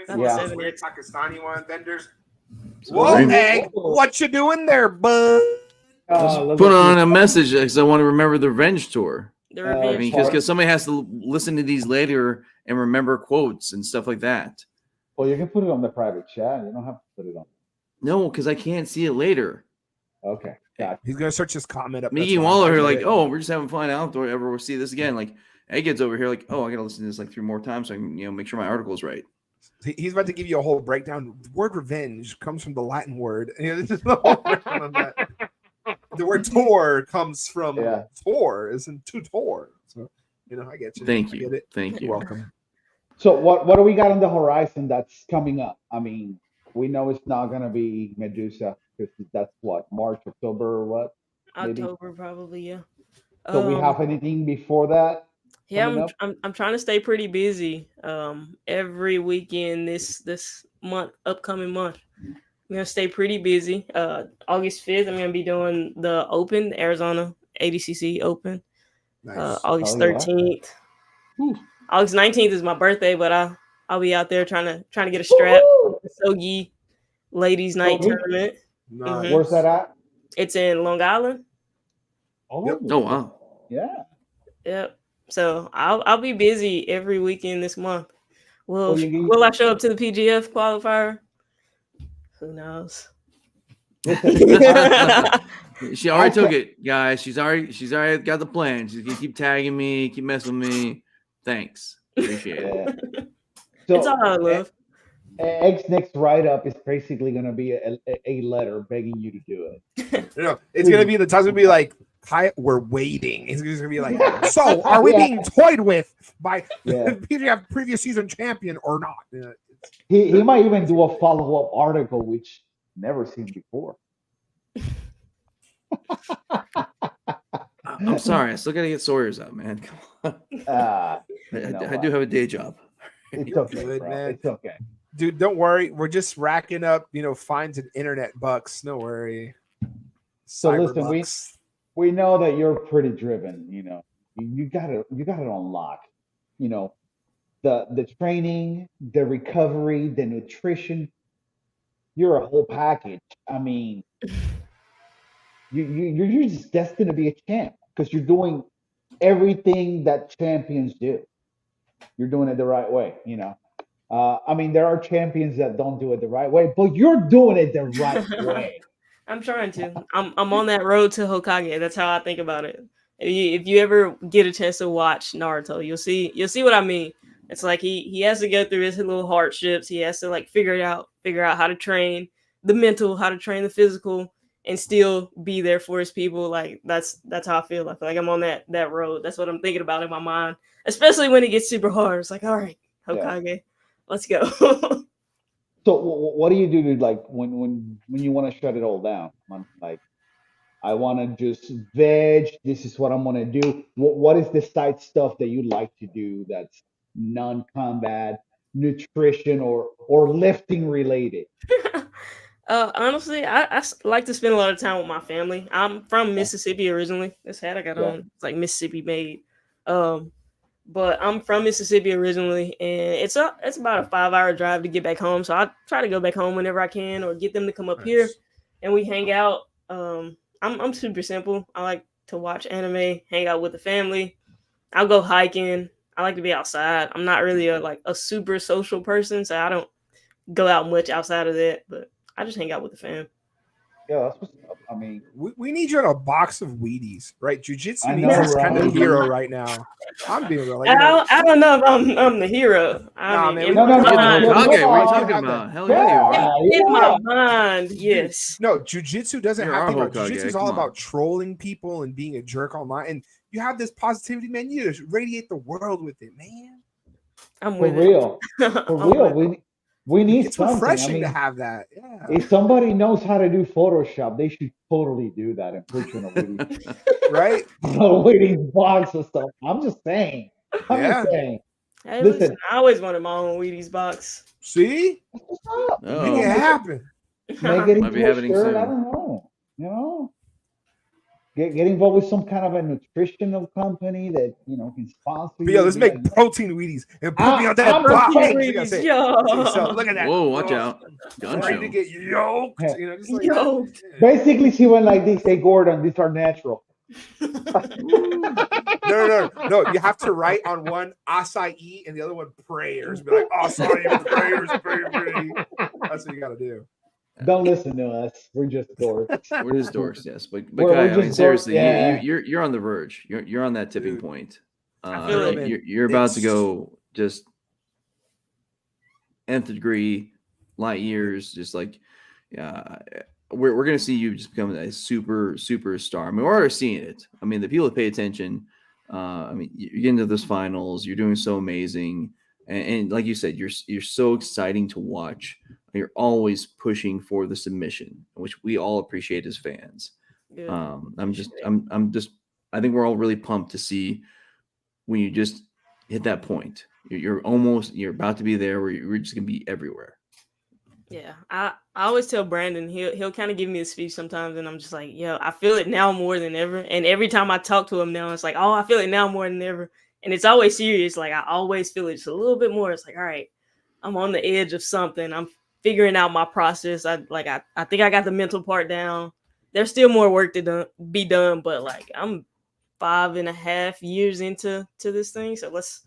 Yeah. Weird Pakistani one, then there's. Whoa, Egg! What you doing there, bud? Put on a message because I want to remember the revenge tour. The revenge. I mean, because somebody has to listen to these later and remember quotes and stuff like that. Well, you can put it on the private chat. You don't have to put it on. No, because I can't see it later. Okay. Gotcha. He's gonna search his comment up. Mickey Waller here, like, oh, we're just having fun out. Don't ever see this again. Like, Egghead's over here, like, oh, I gotta listen to this like 3 more times so I can, make sure my article is right. He's about to give you a whole breakdown. The word revenge comes from the Latin word. This is the whole breakdown of that. The word "tor" comes from "tor," isn't to "tor." So I get you. Thank you. I get it. Thank you. You're welcome. So what do we got on the horizon that's coming up? I mean, we know it's not gonna be Medusa because that's what, March, October, or what? October, probably, yeah. So we have anything before that? Yeah, I'm trying to stay pretty busy. Every weekend this month, upcoming month, I'm gonna stay pretty busy. August 5th, I'm gonna be doing the Open, the Arizona ADCC Open. Nice. August 13th. August 19th is my birthday, but I'll be out there trying to get a strap. The Sogi Ladies Night Tournament. Nice. Mm-hmm. Where's that at? It's in Long Island. Oh, oh wow. Yeah. Yep. So I'll be busy every weekend this month. Will I show up to the PGF qualifier? Who knows? Listen, She already took it, guys. She's already got the plan. She's gonna keep tagging me, keep messing with me. Thanks, appreciate it. yeah. It's So all out of love. X next write up is basically going to be a letter begging you to do it. It's gonna be the times gonna be like, Kai, we're waiting. It's just gonna be like, so are we being toyed with by PGF previous season champion or not? He might even do a follow up article, which never seen before. I'm sorry, I still gotta get Sawyer's out, man. Come on. I do have a day job. It's okay, Good, bro. man. It's okay. Dude, don't worry. We're just racking up, fines and internet bucks. No worry. So Cyber listen, bucks. we know that you're pretty driven. You got it on lock. The training, the recovery, the nutrition. You're a whole package. I mean, you're just destined to be a champ because you're doing everything that champions do. You're doing it the right way. I mean, there are champions that don't do it the right way, but you're doing it the right way. I'm trying to. I'm on that road to Hokage. That's how I think about it. If you ever get a chance to watch Naruto, you'll see what I mean. It's like he has to go through his little hardships. He has to like figure out how to train the mental, how to train the physical, and still be there for his people. Like that's how I feel. I feel like I'm on that road. That's what I'm thinking about in my mind, especially when it gets super hard. It's like, all right, Hokage, let's go. So what do you do to like when you want to shut it all down? Like, I want to just veg. This is what I'm gonna do. What is the side stuff that you like to do that's non-combat, nutrition or lifting related? Honestly, I like to spend a lot of time with my family. I'm from Mississippi originally. This hat I got on, it's like Mississippi made. But I'm from Mississippi originally, and it's about a 5-hour drive to get back home. So I try to go back home whenever I can, or get them to come up here, and we hang out. I'm super simple. I like to watch anime, hang out with the family. I'll go hiking. I like to be outside. I'm not really a super social person, so I don't go out much outside of that. But I just hang out with the fam. Yeah, that's what's up. I mean, we need you in a box of Wheaties, right? Jiu-jitsu I needs know, this kind of right? hero right now. I'm being real. Like, I don't know if I'm the hero. Nah, I mean, man, in we my don't mind, get Okay, what are you Come talking on. about? Hell yeah, you are. in my mind, yes. No, jiu-jitsu doesn't You're have our to. Hokage, Jiu-jitsu is come all on. about trolling people and being a jerk online. And you have this positivity, man. You just radiate the world with it, man. I'm for with real, it. for I'm real. with it. We need It's something. I refreshing mean, to have that. Yeah. if somebody knows how to do Photoshop, they should totally do that and put you in Right? a waiting box and stuff. I'm just saying. Yeah. Saying. Hey, Listen. listen, I always wanted my own Wheaties box. See? What's up? Make Oh, it happen. Make it Might into be a happening shirt. soon. I don't know. Get involved with some kind of a nutritional company that can sponsor But you. yo, let's Be make like, protein Wheaties and put me on that I'm box. protein Look at that. Yo. So look at that. Whoa, watch Oh, out. Gun ready to show. get yoked. Yeah. Just like Yo. that. basically, she went like this. Hey, Gordon, these are natural. No. You have to write on one acai and the other one prayers. Be like, acai prayers, pray. That's what you got to do. Don't listen to us. We're just dorks. We're just dorks, yes. But We're Kai, I mean, just seriously, dorks, yeah. you're on the verge. You're on that tipping Dude, point. I feel it. You're about to It's- go just nth degree, light years. Just like, we're gonna see you just become a superstar. I mean, we're already seeing it. I mean, the people that pay attention. I mean, you're getting to this finals. You're doing so amazing, and like you said, you're so exciting to watch. You're always pushing for the submission, which we all appreciate as fans. Good. I'm just I think we're all really pumped to see when you just hit that point. You're about to be there where you're just gonna be everywhere. Yeah, I always tell Brandon he'll kind of give me a speech sometimes, and I'm just like, yo, I feel it now more than ever. And every time I talk to him now, it's like, oh, I feel it now more than ever. And it's always serious. Like I always feel it just a little bit more. It's like, all right, I'm on the edge of something. I'm figuring out my process. I think I got the mental part down. There's still more work to be done, but like I'm 5.5 years into this thing. So let's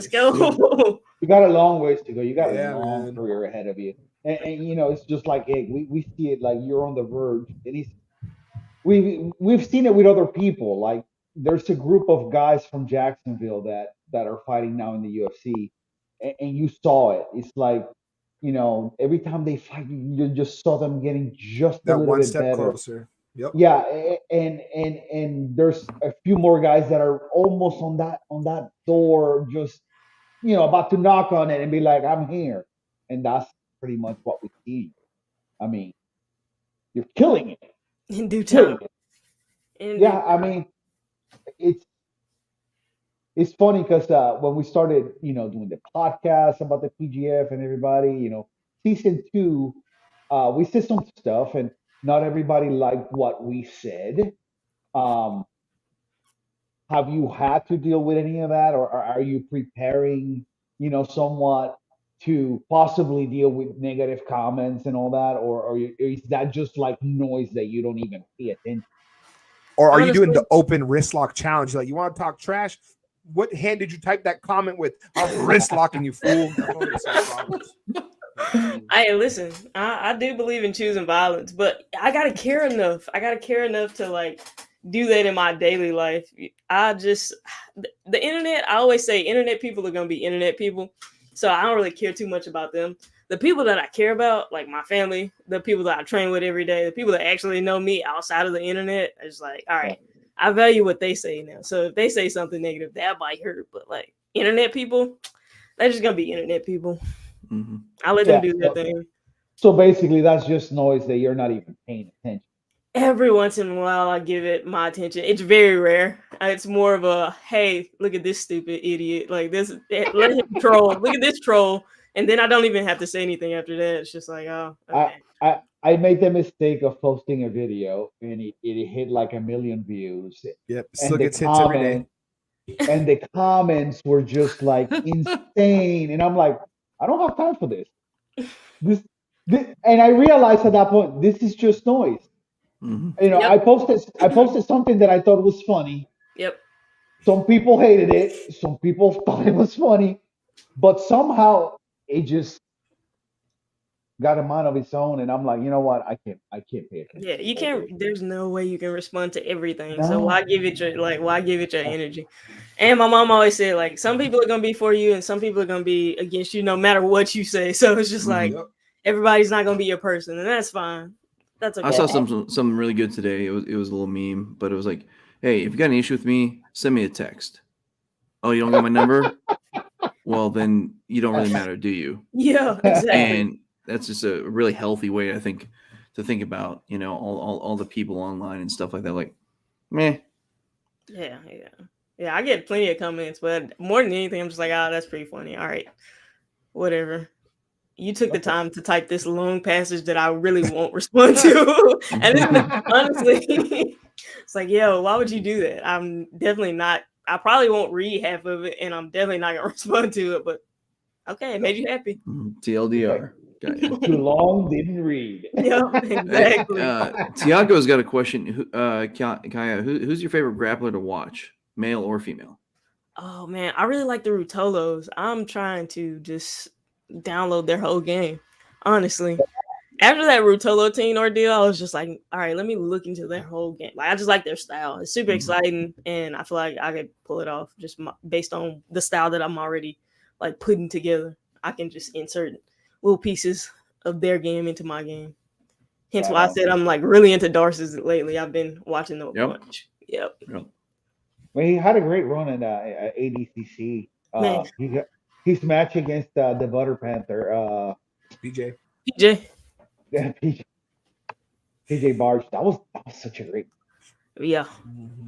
go. You got a long ways to go. You got Yeah, a long man. career ahead of you. and you know, it's just like, hey, we see it like you're on the verge, and we've seen it with other people. Like there's a group of guys from Jacksonville that are fighting now in the UFC, and you saw it. It's like, you know, every time they fight, you just saw them getting just a That little one bit step better. closer. Yep. Yeah, and there's a few more guys that are almost on that door, just you know, about to knock on it and be like, I'm here, and that's pretty much what we see. I mean, you're killing it, In due killing time. it. In Yeah, due I mean, it's it's funny because when we started, you know, doing the podcast about the PGF and everybody, you know, season two, we said some stuff, and not everybody liked what we said. Um, have you had to deal with any of that, or are you preparing, you know, somewhat to possibly deal with negative comments and all that, or is that just like noise that you don't even pay attention? Or are you doing Honestly, the open wrist lock challenge? Like, you want to talk trash? What hand did you type that comment with? I'm wrist locking you, fool. That's one of the same problems. hey, listen, I do believe in choosing violence, but I gotta care enough. I gotta care enough to like do that in my daily life. I just the internet. I always say internet people are gonna be internet people, so I don't really care too much about them. The people that I care about, like my family, the people that I train with every day, the people that actually know me outside of the internet, it's like, all right, I value what they say now. So if they say something negative, that might hurt. But like internet people, they're just gonna be internet people. Mm-hmm. I let them Yeah. do their thing. So basically, that's just noise that you're not even paying attention. Every once in a while, I give it my attention. It's very rare. It's more of a, hey, look at this stupid idiot. Like this, let him troll. Look at this troll. And then I don't even have to say anything after that. It's just like, oh, I okay. I made the mistake of posting a video and it hit like 1 million views, Yep. Still and the gets hits every day. comments were just like insane, and I'm like, I don't have time for this. This, and I realized at that point, this is just noise. Mm-hmm. You know, Yep. I posted something that I thought was funny. Yep. Some people hated it. Some people thought it was funny, but somehow it just got a mind of its own. And I'm like, you know what? I can't pay attention Yeah. to You the whole can't, thing. there's no way you can respond to everything. So why No. give it your, like, why give it your energy? And my mom always said, like, some people are going to be for you and some people are going to be against you no matter what you say. So it's just like, Yep. everybody's not going to be your person. And that's fine. That's okay. I saw something really good today. It was a little meme, but it was like, hey, if you got an issue with me, send me a text. Oh, you don't got my number? Well, then you don't really matter, do you? Yeah, exactly. And that's just a really healthy way, I think, to think about, you know, all the people online and stuff like that. Like, meh. Yeah. I get plenty of comments, but more than anything, I'm just like, oh, that's pretty funny. All right, whatever. You took the time to type this long passage that I really won't respond to, and it's, honestly, it's like, yo, why would you do that? I'm definitely not. I probably won't read half of it, and I'm definitely not gonna respond to it. But okay, it made you happy. TLDR. Got ya. Too long, didn't read. Yeah, Hey, exactly. Tiago's got a question. Kaya, who's your favorite grappler to watch, male or female? Oh man, I really like the Rutolos. I'm trying to just download their whole game. Honestly, after that Rutolo team ordeal, I was just like, all right, let me look into their whole game. Like, I just like their style. It's super exciting, and I feel like I could pull it off just based on the style that I'm already like putting together. I can just insert little pieces of their game into my game. Hence why I said I'm like really into Darcy's lately. I've been watching them a bunch. Yep. Well, he had a great run in ADCC. Man, His match against the Butter Panther, PJ. PJ. PJ Barge. That was such a great. Yeah.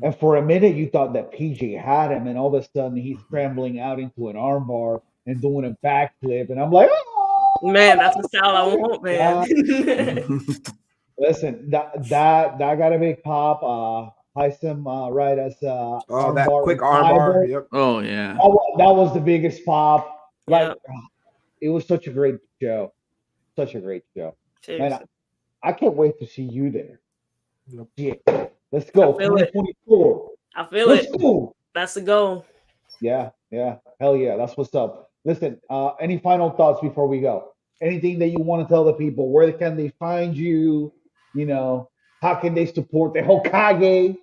And for a minute, you thought that PJ had him, and all of a sudden he's scrambling out into an armbar and doing a backflip, and I'm like, oh! Man, that's the style I want, man. Listen, that got a big pop. Heisem right as Oh, that quick armbar. Yep. Oh yeah. That was the biggest pop. Like, Yep. it was such a great show. Such a great show. Seriously. And I can't wait to see you there. Yep. Yeah. Let's go. I feel it. 2024. I feel Let's it. go. That's the goal. Yeah. Hell yeah. That's what's up. Listen, any final thoughts before we go? anything that you want to tell the people? Where can they find you? You know, how can they support the Hokage?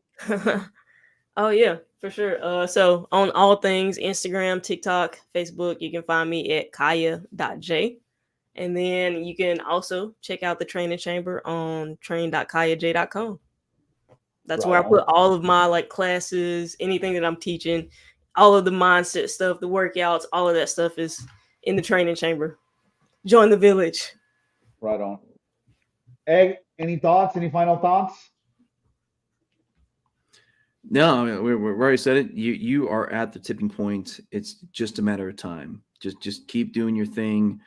Oh yeah, for sure. So on all things Instagram, TikTok, Facebook, you can find me at kaya.j. And then you can also check out the training chamber on train.kayaj.com. That's Right where I on. put all of my like classes, anything that I'm teaching, all of the mindset stuff, the workouts, all of that stuff is in the training chamber. Join the village. Right on. Egg, any thoughts? Any final thoughts? No, I mean, we already said it. You are at the tipping point. It's just a matter of time. Just keep doing your thing.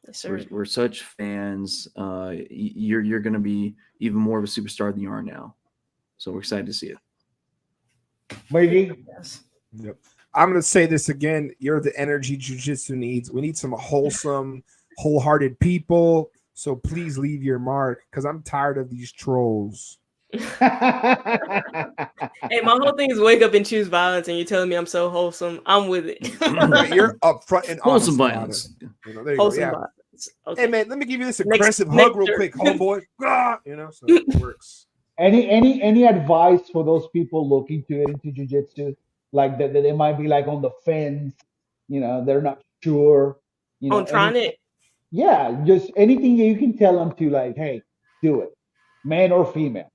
Yes, sir. We're such fans. You're going to be even more of a superstar than you are now. So we're excited to see it. Mikey? Yes. Yep. I'm going to say this again. You're the energy jiu-jitsu needs. We need some wholesome, wholehearted people. So please leave your mark because I'm tired of these trolls. Hey, my whole thing is wake up and choose violence, and you're telling me I'm so wholesome. I'm with it. You're upfront and honest Wholesome about violence. it. You know, there you Wholesome go. Yeah. violence. Okay. Hey man, let me give you this Next- aggressive next hug real turn. quick, homeboy. Ah, you know, so it works. Any advice for those people looking to get into jiu-jitsu? Like that they might be like on the fence, you know, they're not sure, you know, On trying any it. yeah, just anything that you can tell them to like, hey, do it, man or female.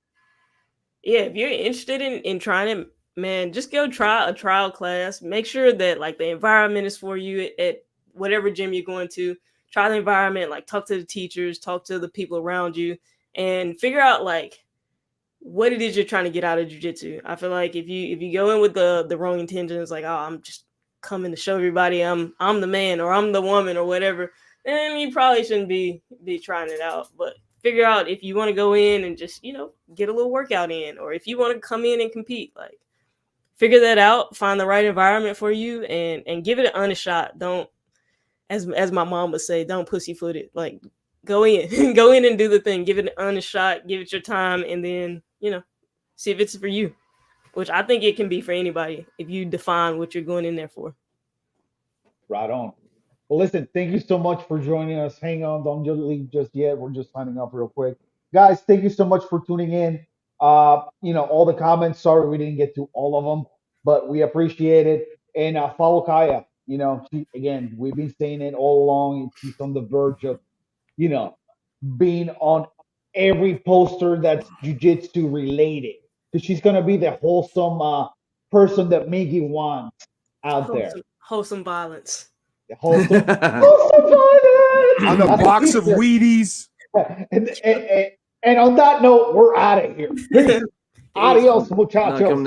Yeah, if you're interested in trying it, man, just go try a trial class. Make sure that like the environment is for you at whatever gym you're going to. Try the environment, like talk to the teachers, talk to the people around you, and figure out like what it is you're trying to get out of jiu-jitsu. I feel like if you go in with the wrong intentions, like, oh, I'm just coming to show everybody I'm the man or I'm the woman or whatever, then you probably shouldn't be trying it out. But figure out if you want to go in and just, get a little workout in, or if you want to come in and compete, like figure that out, find the right environment for you and give it an honest shot. Don't, as my mom would say, don't pussyfoot it. Like go in, go in and do the thing, give it an honest shot, give it your time, and then, see if it's for you, which I think it can be for anybody if you define what you're going in there for. Right on. Well, listen, thank you so much for joining us. Hang on, don't just leave just yet. We're just signing off real quick. Guys, thank you so much for tuning in. All the comments, sorry we didn't get to all of them, but we appreciate it. And follow Kaya. Again, we've been saying it all along. She's on the verge of, you know, being on every poster that's jujitsu related. Because she's gonna be the wholesome person that Miggy wants out there. Wholesome violence. Wholesome, On a box of Wheaties. and on that note, we're out of here. Peace. Adios, muchachos.